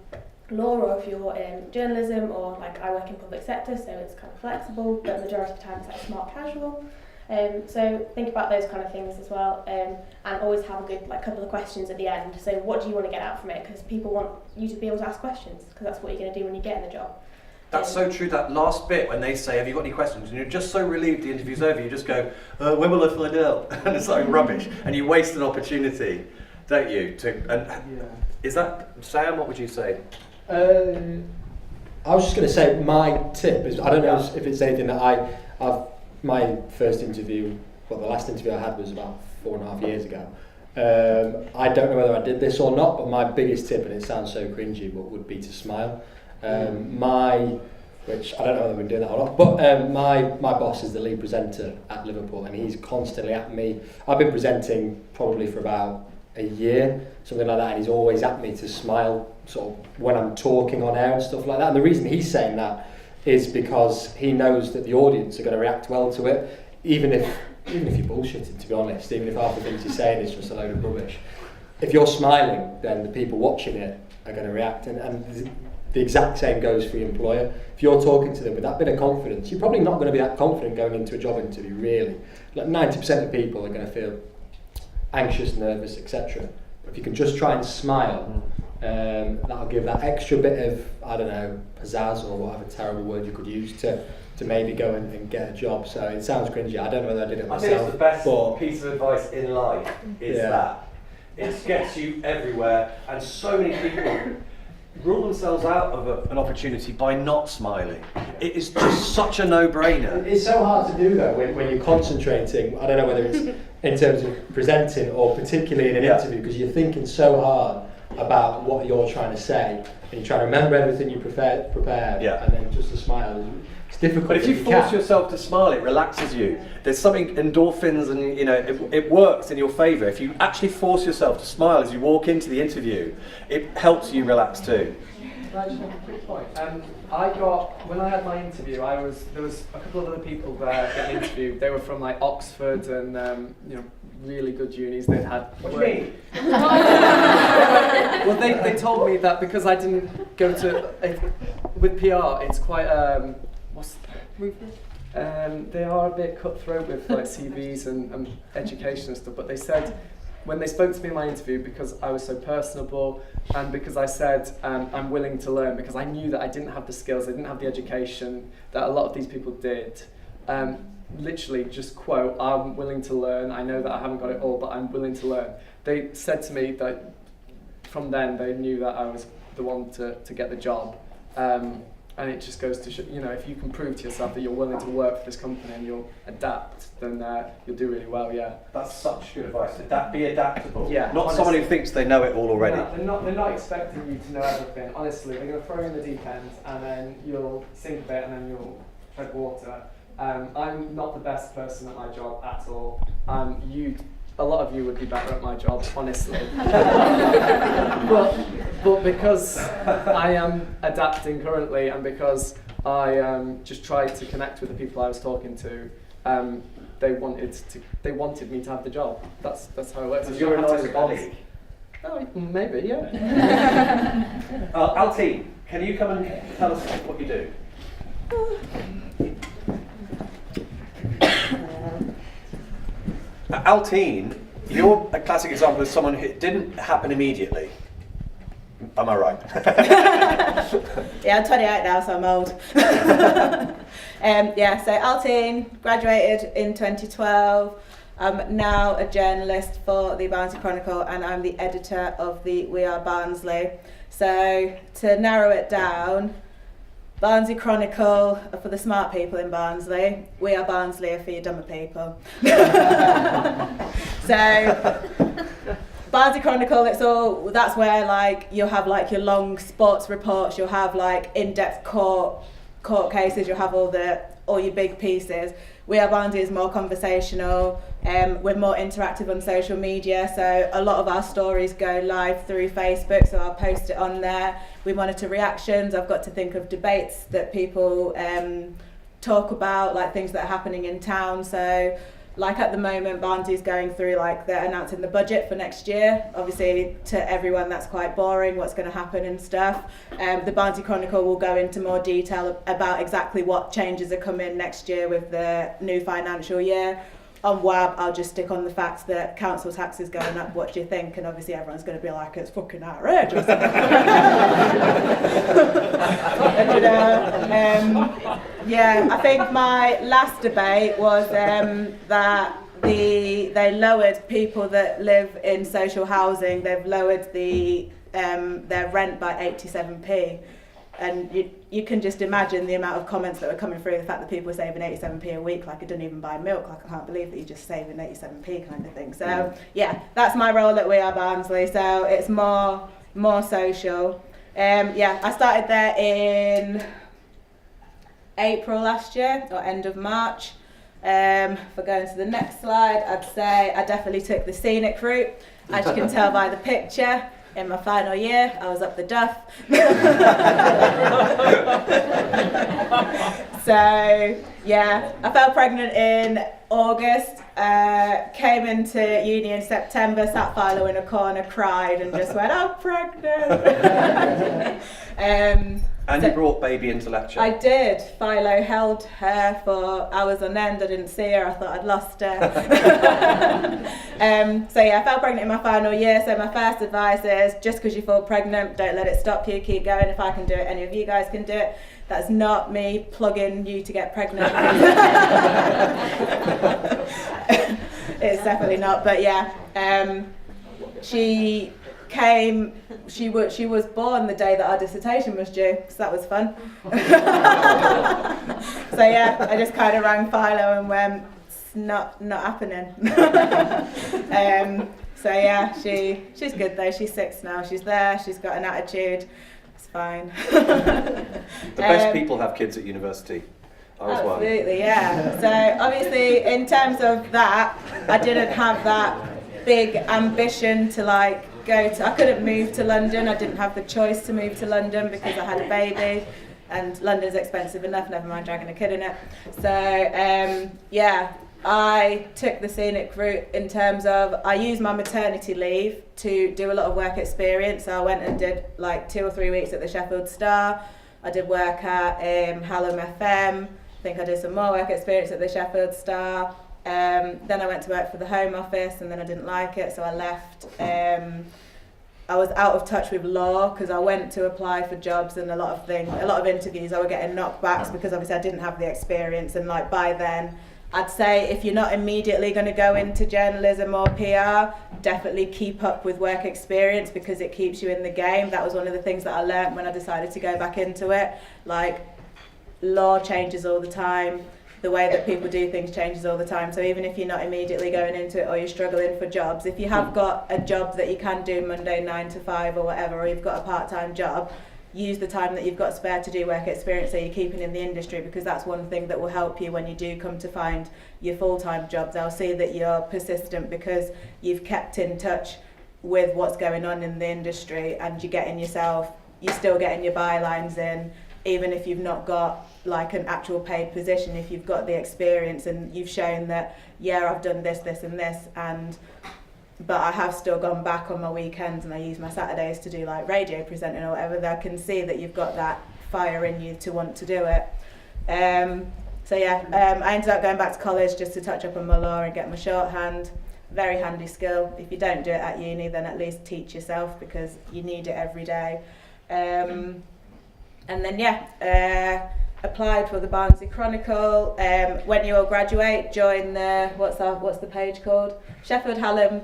law, or if you're in journalism, or like I work in public sector, so it's kind of flexible, but majority of the time it's like smart casual. So think about those kind of things as well, and always have a good couple of questions at the end. So what do you want to get out from it? Because people want you to be able to ask questions, because that's what you're going to do when you get in the job. That's so true, that last bit when they say, have you got any questions? And you're just so relieved the interview's over, you just go, when will I find out? And it's like rubbish. And you waste an opportunity, don't you? Is that, Sam, what would you say? I was just going to say my tip is, I don't know if it's anything that I've my first interview, the last interview I had was about 4.5 years ago. I don't know whether I did this or not, but my biggest tip, and it sounds so cringy, but would be to smile. Which I don't know whether I've been doing that or not, but my boss is the lead presenter at Liverpool, and he's constantly at me. I've been presenting probably for about a year, something like that, and he's always at me to smile sort of when I'm talking on air and stuff like that. And the reason he's saying that is because he knows that the audience are going to react well to it, even if you're bullshitting, to be honest, even if half the things you're saying is just a load of rubbish. If you're smiling, then the people watching it are going to react, and the exact same goes for your employer. If you're talking to them with that bit of confidence, you're probably not going to be that confident going into a job interview, really. Like 90% of people are going to feel anxious, nervous, etc. But if you can just try and smile, that'll give that extra bit of, I don't know, pizzazz or whatever terrible word you could use to maybe go and get a job. So it sounds cringy. I don't know whether I did it myself. I think it's the best piece of advice in life is that. It gets you everywhere, and so many people rule themselves out of an opportunity by not smiling. It is just such a no-brainer. It's so hard to do though when you're concentrating. I don't know whether it's in terms of presenting or particularly in an interview, because you're thinking so hard about what you're trying to say, and you're trying to remember everything you prepare, and then just a smile. It's difficult. But if you force yourself to smile, it relaxes you. There's something, endorphins, and it works in your favour. If you actually force yourself to smile as you walk into the interview, it helps you relax too. Can I just make a quick point? When I had my interview, there was a couple of other people there at the interview. They were from like Oxford and really good unis. They'd had. What do you mean? Well, they told me that because I didn't go to with PR. It's quite they are a bit cutthroat with like CVs and education and stuff. But they said, when they spoke to me in my interview, because I was so personable and because I said I'm willing to learn, because I knew that I didn't have the skills, I didn't have the education that a lot of these people did. Literally just quote, I'm willing to learn, I know that I haven't got it all, but I'm willing to learn. They said to me that from then they knew that I was the one to get the job. And it just goes to show, if you can prove to yourself that you're willing to work for this company and you'll adapt, then you'll do really well, yeah. That's such good advice. Be adaptable. Yeah. Not someone who thinks they know it all already. No, they're not expecting you to know everything. Honestly, they're going to throw you in the deep end, and then you'll sink a bit, and then you'll tread water. I'm not the best person at my job at all. A lot of you would be better at my job, honestly. but because I am adapting currently, and because I just tried to connect with the people I was talking to, they wanted me to have the job. That's how it works. Because you're a nice colleague. Oh, maybe, yeah. Altine, can you come and tell us what you do? Altine, you're a classic example of someone who didn't happen immediately. Am I right? Yeah, I'm 28 now, so I'm old. So Altine, graduated in 2012. I'm now a journalist for the Barnsley Chronicle, and I'm the editor of the We Are Barnsley. So to narrow it down, Barnsley Chronicle are for the smart people in Barnsley. We Are Barnsley are for your dumber people. So Barnsley Chronicle, that's where you'll have your long sports reports, you'll have in-depth court cases, you'll have all your big pieces. We Are Barnsley is more conversational. We're more interactive on social media, so a lot of our stories go live through Facebook, so I'll post it on there. We monitor reactions. I've got to think of debates that people talk about, like things that are happening in town. So like at the moment, Barnsley's going through, like, they're announcing the budget for next year. Obviously, to everyone that's quite boring, what's going to happen and stuff. The Barnsley Chronicle will go into more detail about exactly what changes are coming next year with the new financial year. On WAB, I'll just stick on the fact that council tax is going up. What do you think? And obviously everyone's going to be like, it's fucking outrageous. Yeah, I think my last debate was that they lowered people that live in social housing. They've lowered their rent by 87p. And you can just imagine the amount of comments that were coming through, the fact that people were saving 87p a week, like it doesn't even buy milk, like I can't believe that you're just saving 87p kind of thing. So yeah, that's my role at We Are Barnsley, so it's more social. Yeah, I started there in April last year, or end of March. If I go into the next slide, I'd say I definitely took the scenic route, as you can tell by the picture. In my final year, I was up the duff. So, yeah, I fell pregnant in August, came into uni in September, sat Philo in a corner, cried and just went, I'm pregnant. And you brought baby into lecture. I did. Philo held her for hours on end. I didn't see her. I thought I'd lost her. So yeah, I fell pregnant in my final year. So my first advice is, just because you fall pregnant, don't let it stop you. Keep going. If I can do it, any of you guys can do it. That's not me plugging you to get pregnant. It's definitely not. But yeah, she was born the day that our dissertation was due, so that was fun. So yeah, I just kind of rang Philo and went, it's not happening. So yeah, she's good though. She's 6 now. She's there. She's got an attitude. It's fine. The best people have kids at university. Absolutely, yeah. So obviously, in terms of that, I didn't have that big ambition to like I couldn't move to London. I didn't have the choice to move to London because I had a baby, and London's expensive enough, never mind dragging a kid in it. So yeah, I took the scenic route in terms of I used my maternity leave to do a lot of work experience. So I went and did like 2 or 3 weeks at the Sheffield Star. I did work at Hallam FM. I think I did some more work experience at the Sheffield Star. Then I went to work for the Home Office, and then I didn't like it, so I left. I was out of touch with law because I went to apply for jobs, and a lot of interviews I were getting knockbacks because obviously I didn't have the experience. And like by then, I'd say if you're not immediately going to go into journalism or PR, definitely keep up with work experience because it keeps you in the game. That was one of the things that I learned when I decided to go back into it. Like, law changes all the time. The way that people do things changes all the time. So even if you're not immediately going into it or you're struggling for jobs, if you have got a job that you can do Monday 9 to 5 or whatever, or you've got a part-time job, use the time that you've got spare to do work experience so you're keeping in the industry, because that's one thing that will help you when you do come to find your full-time job. They'll see that you're persistent because you've kept in touch with what's going on in the industry, and you're still getting your bylines in, even if you've not got like an actual paid position. If you've got the experience and you've shown that, yeah, I've done this, this and this, but I have still gone back on my weekends and I use my Saturdays to do like radio presenting or whatever, they can see that you've got that fire in you to want to do it. So yeah, I ended up going back to college just to touch up on my law and get my shorthand. Very handy skill. If you don't do it at uni, then at least teach yourself because you need it every day. And then yeah, applied for the Barnsley Chronicle. When you all graduate, join the what's the page called? Sheffield Hallam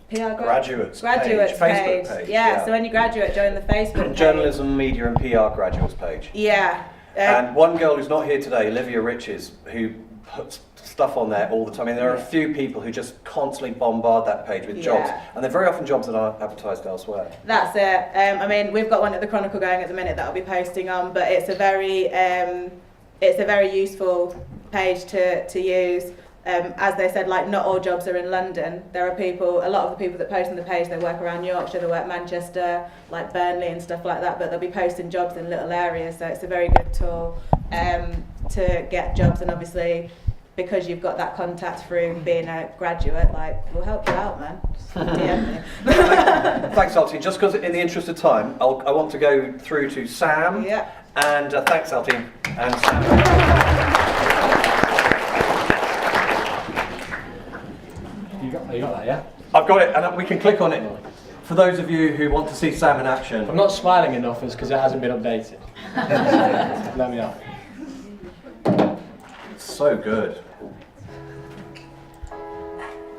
PR Graduates page. Facebook page. Yeah, so when you graduate, join the Facebook page. Journalism, Media and PR Graduates page. Yeah. And one girl who's not here today, Olivia Riches, who puts stuff on there all the time. I mean, there are a few people who just constantly bombard that page with jobs, and they're very often jobs that aren't advertised elsewhere. That's it. I mean, we've got one at the Chronicle going at the minute that I'll be posting on, but it's a very it's a very useful page to use. As they said, like, not all jobs are in London. There are people, a lot of the people that post on the page, they work around Yorkshire, they work Manchester, like Burnley and stuff like that, but they'll be posting jobs in little areas, so it's a very good tool to get jobs. And obviously, because you've got that contact through being a graduate, like, we'll help you out, man. Just DM me. Thanks, Altine. Just because in the interest of time, I want to go through to Sam. Yeah. And thanks, Altine. And Sam. You got that, yeah? I've got it, and we can click on it. For those of you who want to see Sam in action. If I'm not smiling enough, it's because it hasn't been updated. Let me know. So good.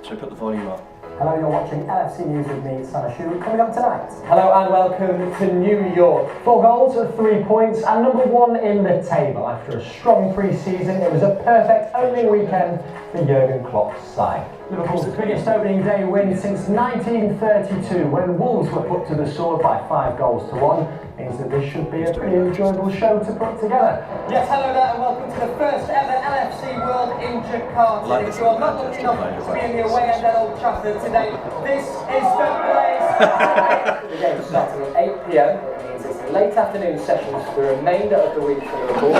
Shall we put the volume up? Hello, you're watching LFC News with me, SHU. Coming up tonight. Hello and welcome to New York. 4 goals and 3 points and number 1 in the table. After a strong pre-season, it was a perfect opening weekend for Jurgen Klopp's side. Liverpool's biggest opening day win since 1932, when Wolves were put to the sword by 5 goals to 1. Means that this should be a pretty enjoyable show to put together. Yes, hello there and welcome to the first ever LFC World in Jakarta. If you are not lucky enough to be in the away end at Old Trafford today, this is the place. The game starting at 8 p.m. It means it's a late afternoon sessions for the remainder of the week for Liverpool.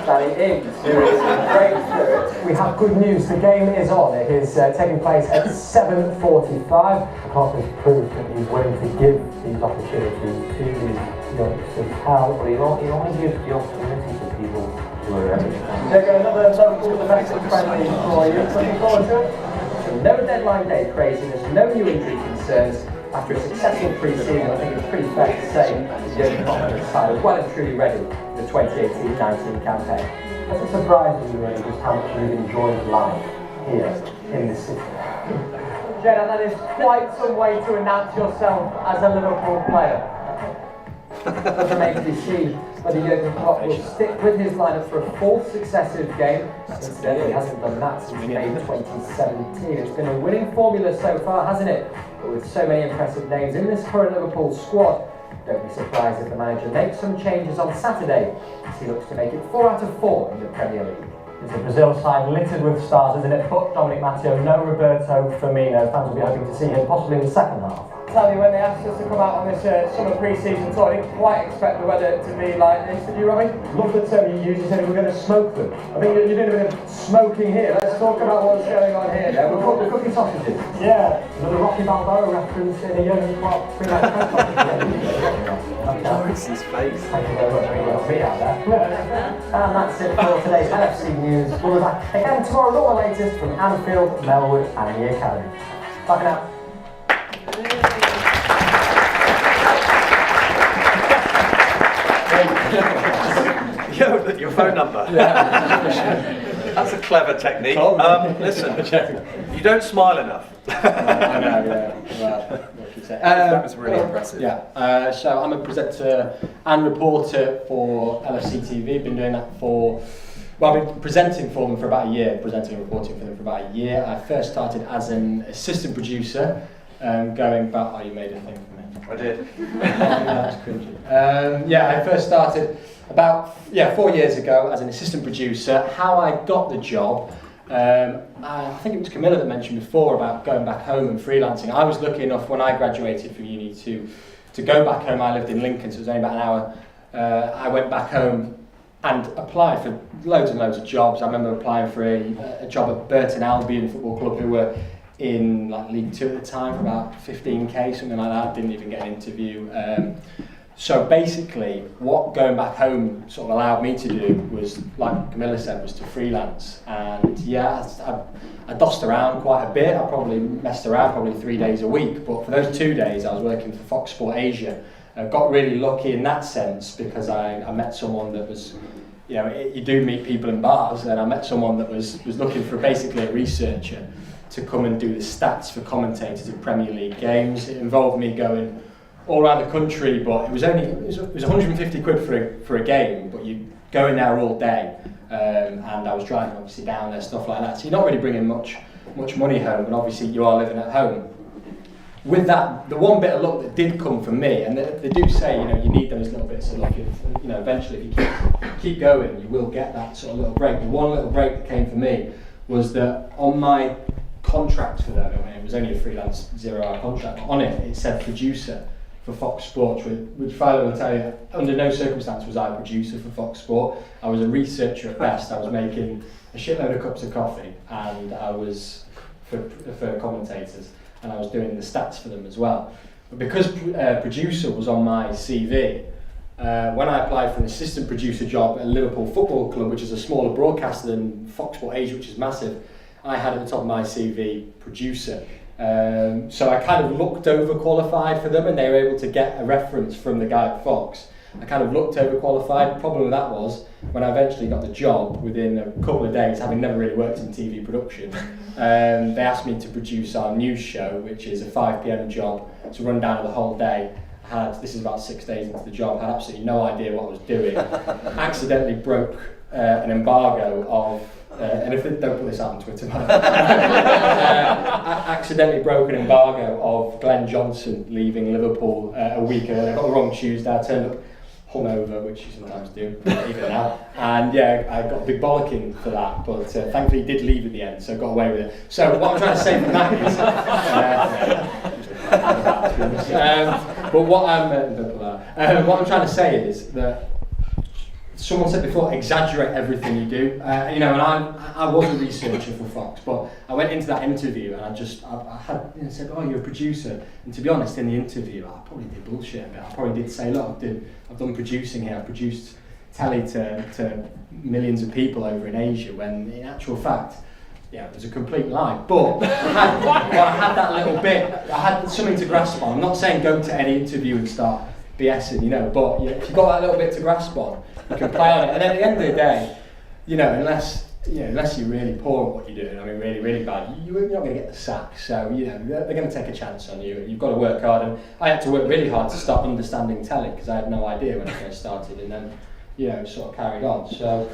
Danny Ings, who is in great spirit. We have good news. The game is on. It is taking place at 7:45. Klopp has proved that he's willing to give these opportunities to these youngsters. How? Well, he only gives the opportunity to people who are ready. There goes another Liverpool defensive friendly for you. Looking forward to it. So no deadline day craziness, no new injury concerns. After a successful pre-season, I think it's pretty fair to say that Jurgen Klopp and his side is well and truly ready for the 2018-19 campaign. Does it surprise you really just how much you've enjoyed life here in the city? Jenna, that is quite some way to announce yourself as a Liverpool player. It remains to be seen whether Jurgen Klopp will stick with his lineup for a 4th successive game. Incidentally, he hasn't done that since May 2017. It's been a winning formula so far, hasn't it? But with so many impressive names in this current Liverpool squad, don't be surprised if the manager makes some changes on Saturday, as he looks to make it 4 out of 4 in the Premier League. It's a Brazil side littered with stars, isn't it? But Dominic Matteo, no Roberto Firmino. Fans will be hoping to see him possibly in the second half. Tell you, when they asked us to come out on this summer pre-season tour, I didn't quite expect the weather to be like this. Did you, Robbie? Love the term you used. You said we're going to smoke them. I think you're doing a bit of smoking here. Let's talk about what's going on here. Yeah, we're cooking sausages. Yeah. Another Rocky Balboa reference in a Jurgen Klopp pre-match press conference. Lawrence, his face. Thank you very much for your me out there. And that's it for today's LFC News. We'll be back again tomorrow with all the latest from Anfield, Melwood and the Academy. Bye for now. Your phone number. That's a clever technique. Listen, you don't smile enough. I know, yeah. Well, what should I say? That was really impressive. Yeah. So I'm a presenter and reporter for LFC TV. Been doing that for, well, I've been presenting for them for about a year, presenting and reporting for them for about a year. I first started as an assistant producer, going back. Oh, you made a thing for me. I did. That's cringy. I first started about 4 years ago as an assistant producer. How I got the job, I think it was Camilla that mentioned before about going back home and freelancing. I was lucky enough when I graduated from uni to go back home. I lived in Lincoln, so it was only about an hour. I went back home and applied for loads and loads of jobs. I remember applying for a job at Burton Albion Football Club, who were in like League 2 at the time, for about 15k, something like that. Didn't even get an interview. So basically, what going back home sort of allowed me to do was, like Camilla said, was to freelance. And yeah, I dossed around quite a bit. I probably messed around probably 3 days a week. But for those 2 days, I was working for Fox Sport Asia. I got really lucky in that sense because I met someone that was, you know, you do meet people in bars, and I met someone that was looking for basically a researcher to come and do the stats for commentators of Premier League games. It involved me going all around the country, but it was 150 quid for a game, but you go in there all day, and I was driving obviously down there, stuff like that. So you're not really bringing much money home, but obviously you are living at home. with that, the one bit of luck that did come from me, and they do say, you know, you need those little bits of luck. You know, eventually, if you keep going, you will get that sort of little break. The one little break that came for me was that on my contract for them, I mean, it was only a freelance 0-hour contract. On it said producer for Fox Sports, which Philo will tell you, under no circumstance was I a producer for Fox Sport. I was a researcher at best. I was making a shitload of cups of coffee, and I was for commentators, and I was doing the stats for them as well. But because producer was on my CV, when I applied for an assistant producer job at Liverpool Football Club, which is a smaller broadcaster than Fox Sport Asia, which is massive, I had at the top of my CV producer. So I kind of looked overqualified for them, and they were able to get a reference from the guy at Fox. I kind of looked overqualified. The problem with that was, when I eventually got the job, within a couple of days, having never really worked in TV production, they asked me to produce our news show, which is a 5 p.m. job, to run down the whole day. This is about 6 days into the job, I had absolutely no idea what I was doing. Accidentally broke an embargo of, and if they don't put this out on Twitter, accidentally broke an embargo of Glenn Johnson leaving Liverpool a week early. I got the wrong Tuesday, I turned up hungover, which you sometimes do, even now. And yeah, I got a big bollocking for that, but thankfully he did leave at the end, so I got away with it. So what I'm trying to say from that is, but what I'm trying to say is that someone said before, exaggerate everything you do. You know, and I was a researcher for Fox, but I went into that interview and I had said, "Oh, you're a producer." And to be honest, in the interview, I probably did bullshit a bit. I probably did say, "Look, I've done producing here. I've produced telly to millions of people over in Asia." When in actual fact, yeah, it was a complete lie. But I had that little bit. I had something to grasp on. I'm not saying go to any interview and start BSing, you know, but if you've got that little bit to grasp on, you can play on it. And then at the end of the day, you know, unless you're really poor at what you're doing, I mean, really, really bad, you're not going to get the sack. So, you know, they're going to take a chance on you. You've got to work hard. And I had to work really hard to start understanding telly, because I had no idea when I first started, and then, you know, sort of carried on. So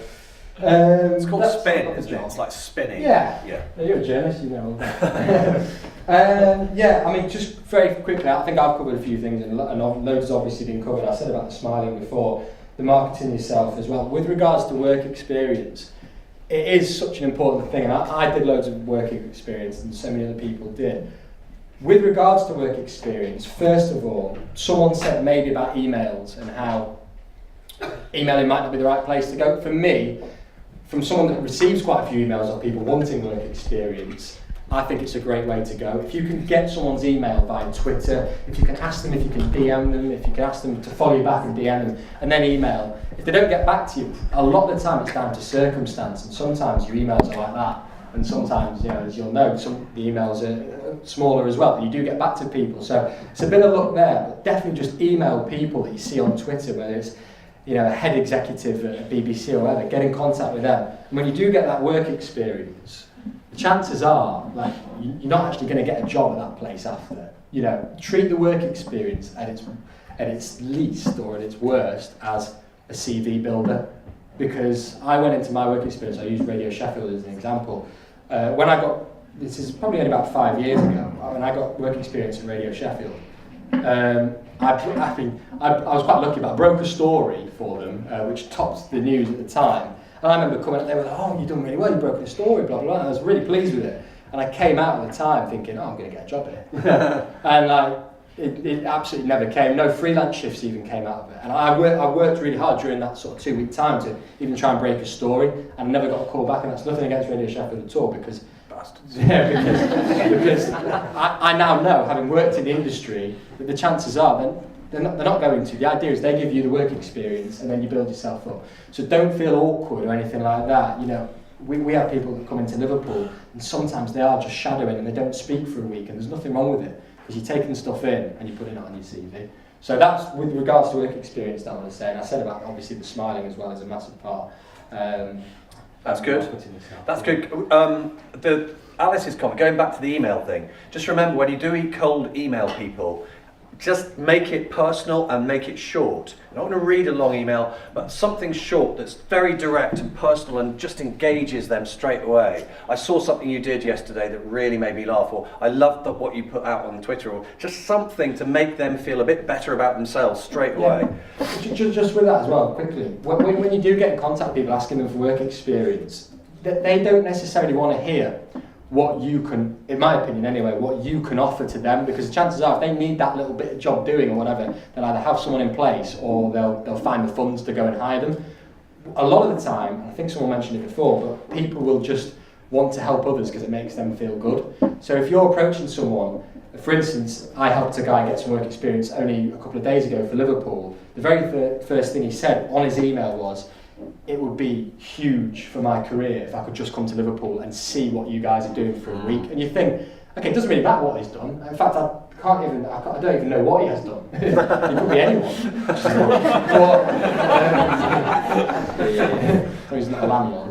it's called spin, isn't it? It's like spinning. Yeah. You're a journalist, you know all that. Yeah, I mean, just very quickly, I think I've covered a few things, and loads has obviously been covered. I said about the smiling before, the marketing yourself as well. With regards to work experience, it is such an important thing, and I did loads of work experience, and so many other people did. With regards to work experience, first of all, someone said maybe about emails and how emailing might not be the right place to go. For me, from someone that receives quite a few emails of people wanting work experience, I think it's a great way to go. If you can get someone's email via Twitter, if you can ask them, if you can DM them, if you can ask them to follow you back and DM them, and then email. If they don't get back to you, a lot of the time it's down to circumstance, and sometimes your emails are like that. And sometimes, you know, as you'll know, the emails are smaller as well, but you do get back to people. So it's a bit of luck there, but definitely just email people that you see on Twitter, whether it's, you know, a head executive at BBC or whatever, get in contact with them. And when you do get that work experience, the chances are, like, you're not actually going to get a job at that place after. You know, treat the work experience at its least or at its worst as a CV builder. Because I went into my work experience, I used Radio Sheffield as an example. When I got, this is probably only about 5 years ago, when I got work experience at Radio Sheffield, I was quite lucky, but I broke a story for them, which topped the news at the time. And I remember coming up, they were like, "Oh, you've done really well, you broke a story, blah, blah, blah." And I was really pleased with it. And I came out at the time thinking, "Oh, I'm going to get a job here." And like, it absolutely never came. No freelance shifts even came out of it. And I worked really hard during that sort of 2-week time to even try and break a story, and I never got a call back. And that's nothing against Radio Sheffield at all, because because I now know, having worked in the industry, that the chances are they're not going to. The idea is they give you the work experience and then you build yourself up. So don't feel awkward or anything like that. You know, we have people that come into Liverpool and sometimes they are just shadowing and they don't speak for a week, and there's nothing wrong with it, because you're taking stuff in and you're putting it on your CV. So that's with regards to work experience that I want to say. And I said about obviously the smiling as well is a massive part. That's good. That's good. Alice's comment, going back to the email thing, just remember when you do cold email people, just make it personal and make it short. I don't want to read a long email, but something short that's very direct and personal and just engages them straight away. I saw something you did yesterday that really made me laugh, or I loved what you put out on Twitter, or just something to make them feel a bit better about themselves straight away. Just with that as well, quickly, when you do get in contact with people asking them for work experience, they don't necessarily want to hear what you can, in my opinion anyway, what you can offer to them, because chances are if they need that little bit of job doing or whatever, they'll either have someone in place or they'll find the funds to go and hire them. A lot of the time, I think someone mentioned it before, but people will just want to help others because it makes them feel good. So if you're approaching someone, for instance, I helped a guy get some work experience only a couple of days ago for Liverpool. The very first thing he said on his email was, it would be huge for my career if I could just come to Liverpool and see what you guys are doing for a week. And you think, okay, it doesn't really matter what he's done. In fact, I don't even know what he has done. He could be anyone. He's not a landlord.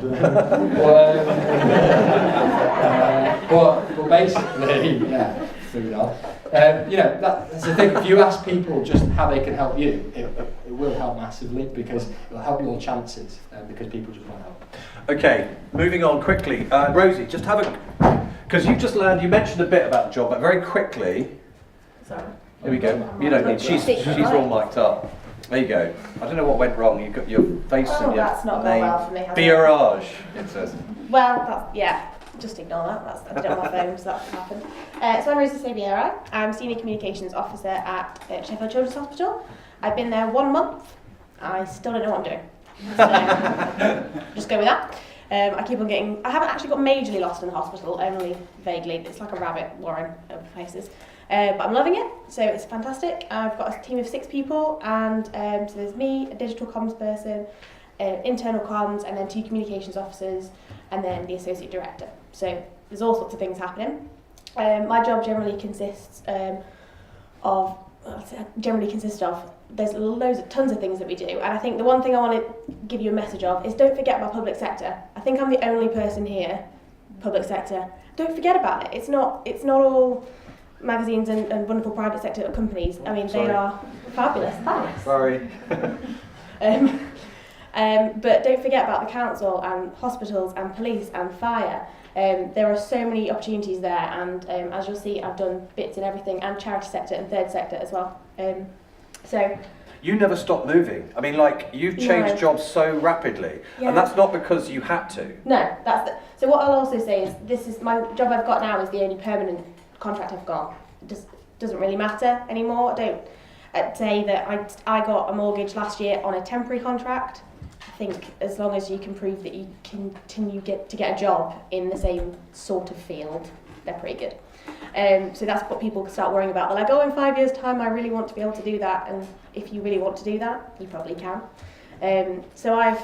But basically, yeah, food off. That's the thing. If you ask people just how they can help you, it will help massively, because it will help your chances, because people just want to help. Okay, moving on quickly. Rosie, just have a, because you just learned, you mentioned a bit about the job, but very quickly. Sorry. Here we go. You don't need. She's all mic'd up. There you go. I don't know what went wrong. You've got your face and your that's not name. gone well for me, has it? Beerage, it says. Well, just ignore that. That's on my phone, so that's what happened. So I'm Rosie Sabieri. I'm Senior Communications Officer at Sheffield Children's Hospital. I've been there 1 month. I still don't know what I'm doing. So just go with that. I haven't actually got majorly lost in the hospital, only vaguely. It's like a rabbit warren of places. But I'm loving it, so it's fantastic. I've got a team of 6 people, and so there's me, a digital comms person, internal comms, and then 2 communications officers, and then the associate director. So there's all sorts of things happening. My job generally consists of there's tons of things that we do, and I think the one thing I want to give you a message of is don't forget about public sector. I think I'm the only person here, public sector. Don't forget about it. It's not all magazines and wonderful private sector companies. I mean, they are fabulous. Thanks. Sorry. But don't forget about the council and hospitals and police and fire. There are so many opportunities there, and as you'll see, I've done bits in everything, and charity sector and third sector as well. So you never stop moving. I mean, like, you've changed jobs so rapidly, and that's not because you had to. No, so what I'll also say is this is my job I've got now is the only permanent contract I've got. It just doesn't really matter anymore. I'd say that I got a mortgage last year on a temporary contract. I think as long as you can prove that you continue to get a job in the same sort of field, they're pretty good. So that's what people start worrying about. They're like, oh, in 5 years' time, I really want to be able to do that. And if you really want to do that, you probably can. So I've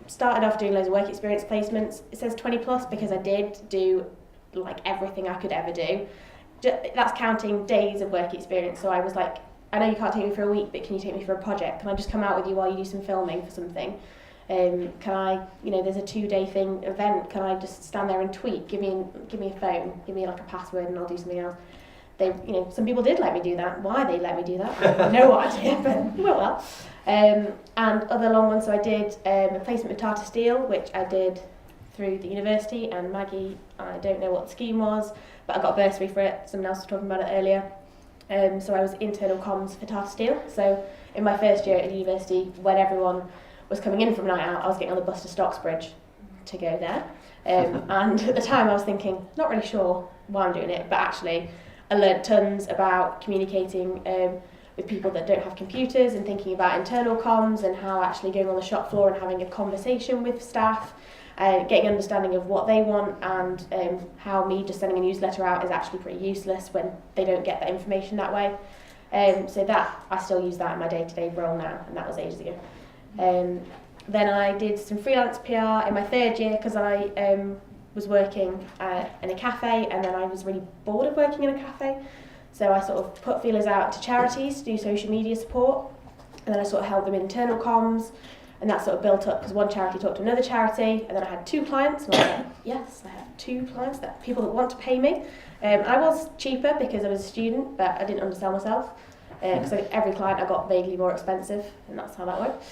started off doing loads of work experience placements. It says 20 plus because I did do like everything I could ever do. That's counting days of work experience. So I was like, I know you can't take me for a week, but can you take me for a project? Can I just come out with you while you do some filming for something? Can I, there's a 2-day event, can I just stand there and tweet? Give me a phone, give me like a password and I'll do something else. Some people did let me do that. Why they let me do that, I have no idea, but well. And other long ones, so I did a placement with Tata Steel, which I did through the university, and Maggie, I don't know what the scheme was, but I got a bursary for it. Someone else was talking about it earlier. So I was internal comms for Tata Steel. So in my first year at university, when everyone was coming in from night out, I was getting on the bus to Stocksbridge to go there. And at the time I was thinking, not really sure why I'm doing it, but actually I learnt tons about communicating with people that don't have computers and thinking about internal comms and how actually going on the shop floor and having a conversation with staff, getting an understanding of what they want, and how me just sending a newsletter out is actually pretty useless when they don't get that information that way. So that I still use that in my day-to-day role now, and that was ages ago. Then I did some freelance PR in my 3rd year because I was working in a cafe, and then I was really bored of working in a cafe. So I sort of put feelers out to charities to do social media support, and then I sort of helped them internal comms, and that sort of built up because one charity talked to another charity, and then I had 2 clients, and I was like, yes, I have 2 clients, that people that want to pay me. I was cheaper because I was a student, but I didn't undersell myself. because every client I got vaguely more expensive, and that's how that worked.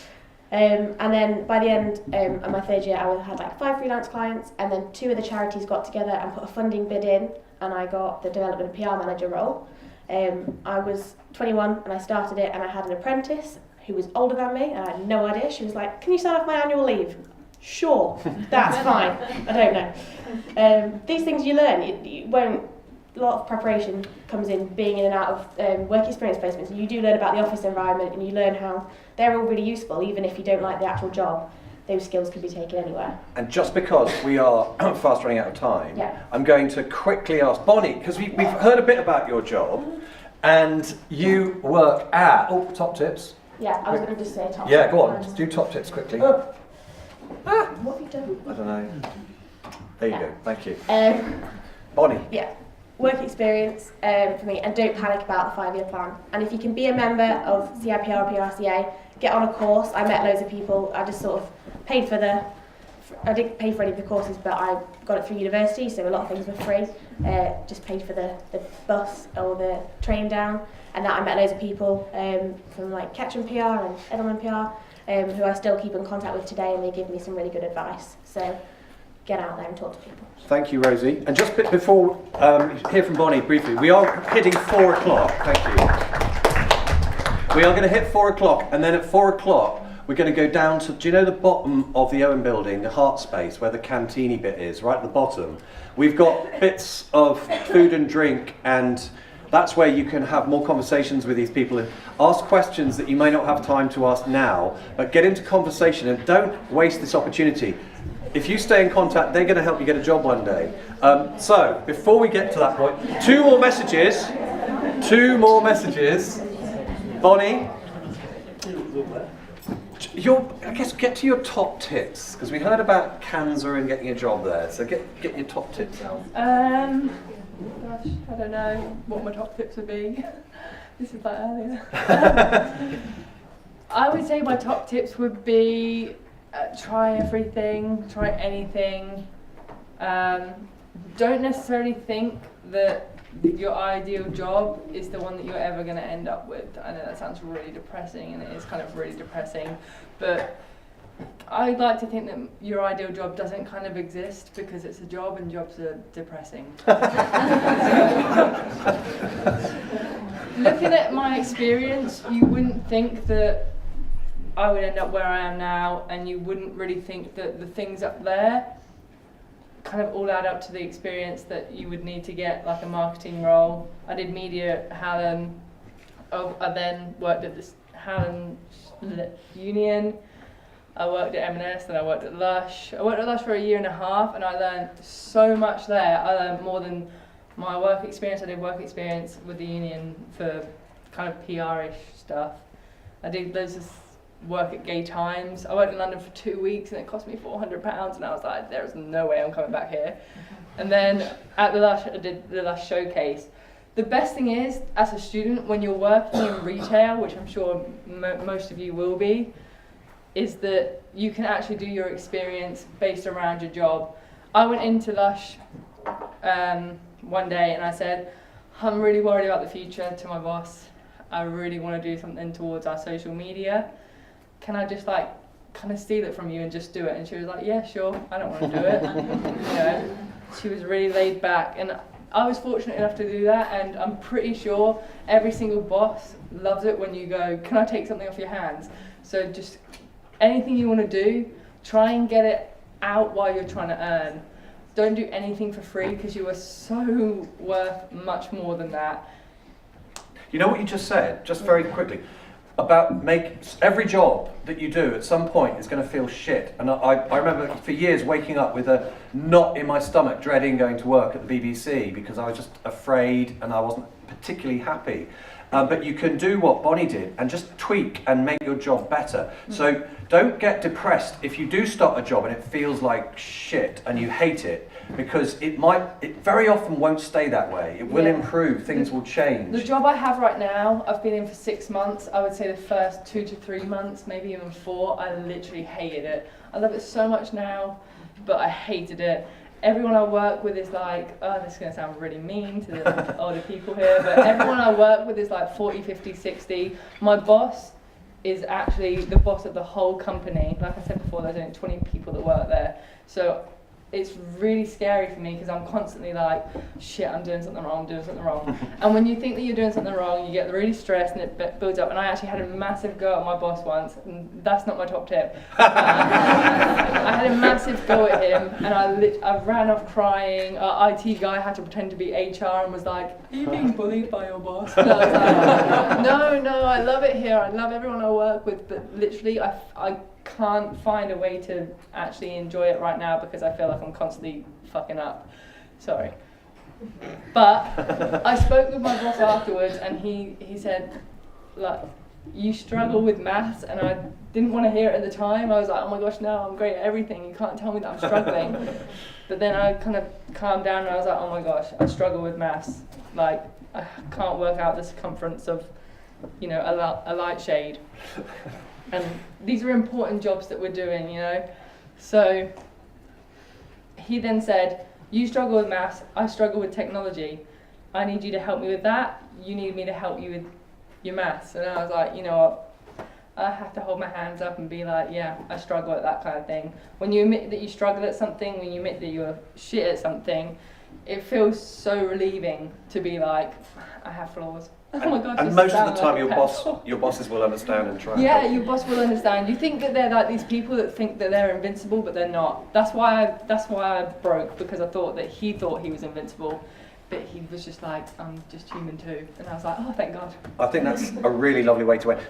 And then by the end of my third year, I had like 5 freelance clients, and then 2 of the charities got together and put a funding bid in, and I got the development and PR manager role. I was 21 and I started it, and I had an apprentice who was older than me, and I had no idea. She was like, "Can you sign off my annual leave?" Sure, that's fine. I don't know. These things you learn. You won't. A lot of preparation comes in being in and out of work experience placements. And you do learn about the office environment, and you learn how they're all really useful, even if you don't like the actual job. Those skills can be taken anywhere. And just because we are fast running out of time, I'm going to quickly ask Bonnie, because we've heard a bit about your job, and you work at Top Tips. Yeah, I was going to just say top. Yeah, go on. Do Top Tips quickly. What have you done? I don't know. There you go. Thank you. Bonnie. Yeah. Work experience for me, and don't panic about the 5-year plan. And if you can be a member of CIPR or PRCA, get on a course. I met loads of people. I just sort of paid for I didn't pay for any of the courses, but I got it through university, so a lot of things were free. Just paid for the bus or the train down, and that I met loads of people from like Ketchum PR and Edelman PR, who I still keep in contact with today, and they give me some really good advice. So get out there and talk to people. Thank you, Rosie. And just before hear from Bonnie briefly, we are hitting 4 o'clock. Thank you. We are going to hit 4 o'clock, and then at 4 o'clock we're going to go down to, do you know the bottom of the Owen building, the heart space, where the canteeny bit is, right at the bottom? We've got bits of food and drink, and that's where you can have more conversations with these people and ask questions that you may not have time to ask now, but get into conversation and don't waste this opportunity. If you stay in contact, they're going to help you get a job one day. So, before we get to that point, 2 more messages. 2 more messages. Bonnie, I guess get to your top tips, because we heard about Canza and getting a job there. So get your top tips out. Gosh, I don't know what my top tips would be. This is like earlier. I would say my top tips would be try everything, try anything. Don't necessarily think that your ideal job is the one that you're ever going to end up with. I know that sounds really depressing, and it is kind of really depressing, but I'd like to think that your ideal job doesn't kind of exist, because it's a job and jobs are depressing. Looking at my experience, you wouldn't think that I would end up where I am now, and you wouldn't really think that the things up there kind of all add up to the experience that you would need to get like a marketing role. I did media at Hallam. I then worked at this Hallam Union. I worked at M&S, then I worked at Lush. I worked at Lush for 1.5 years, and I learned so much there. I learned more than my work experience. I did work experience with the union for kind of PR-ish stuff. I did loads of work at Gay Times. I worked in London for 2 weeks, and it cost me £400, and I was like, there's no way I'm coming back here. And then at the Lush, I did the Lush showcase. The best thing is, as a student, when you're working in retail, which I'm sure most of you will be, is that you can actually do your experience based around your job. I went into Lush one day and I said, I'm really worried about the future to my boss. I really want to do something towards our social media. Can I just like kind of steal it from you and just do it? And she was like, yeah, sure, I don't want to do it. You know, she was really laid back, and I was fortunate enough to do that, and I'm pretty sure every single boss loves it when you go, can I take something off your hands? So just anything you want to do, try and get it out while you're trying to earn. Don't do anything for free, because you are so worth much more than that. You know what you just said, just very quickly, about every job that you do at some point is going to feel shit. And I remember for years waking up with a knot in my stomach, dreading going to work at the BBC, because I was just afraid and I wasn't particularly happy. But you can do what Bonnie did and just tweak and make your job better. So don't get depressed if you do start a job and it feels like shit and you hate it, because it very often won't stay that way. It will improve, things will change. The job I have right now, I've been in for 6 months. I would say the first 2 to 3 months, maybe even 4, I literally hated it. I love it so much now, but I hated it. everyone I work with is like, oh, this is going to sound really mean to the older people here, but everyone I work with is like 40, 50, 60. My boss is actually the boss of the whole company. Like I said before, there's only 20 people that work there. So it's really scary for me because I'm constantly like, shit, I'm doing something wrong, And when you think that you're doing something wrong, you get really stressed and it builds up. And I actually had a massive go at my boss once, and that's not my top tip. I had a massive go at him, and I ran off crying. Our IT guy had to pretend to be HR and was like, are you being bullied by your boss? And I was like, no, I love it here. I love everyone I work with, but literally I can't find a way to actually enjoy it right now because I feel like I'm constantly fucking up. Sorry. But I spoke with my boss afterwards, and he said, like, you struggle with maths, and I didn't want to hear it at the time. I was like, oh my gosh, no, I'm great at everything. You can't tell me that I'm struggling. But then I kind of calmed down and I was like, oh my gosh, I struggle with maths. Like, I can't work out the circumference of, you know, a light shade. And these are important jobs that we're doing, you know. So he then said, you struggle with maths, I struggle with technology. I need you to help me with that. You need me to help you with your maths. And I was like, you know what, I have to hold my hands up and be like, yeah, I struggle at that kind of thing. When you admit that you struggle at something, when you admit that you're shit at something, it feels so relieving to be like, I have flaws. Oh my God, and most of the time your bosses will understand and try. Yeah, your boss will understand. You think that they're like these people that think that they're invincible, but they're not. That's why I broke, because I thought that he thought he was invincible, but he was just like, I'm just human too. And I was like, oh, thank God. I think that's a really lovely way to end.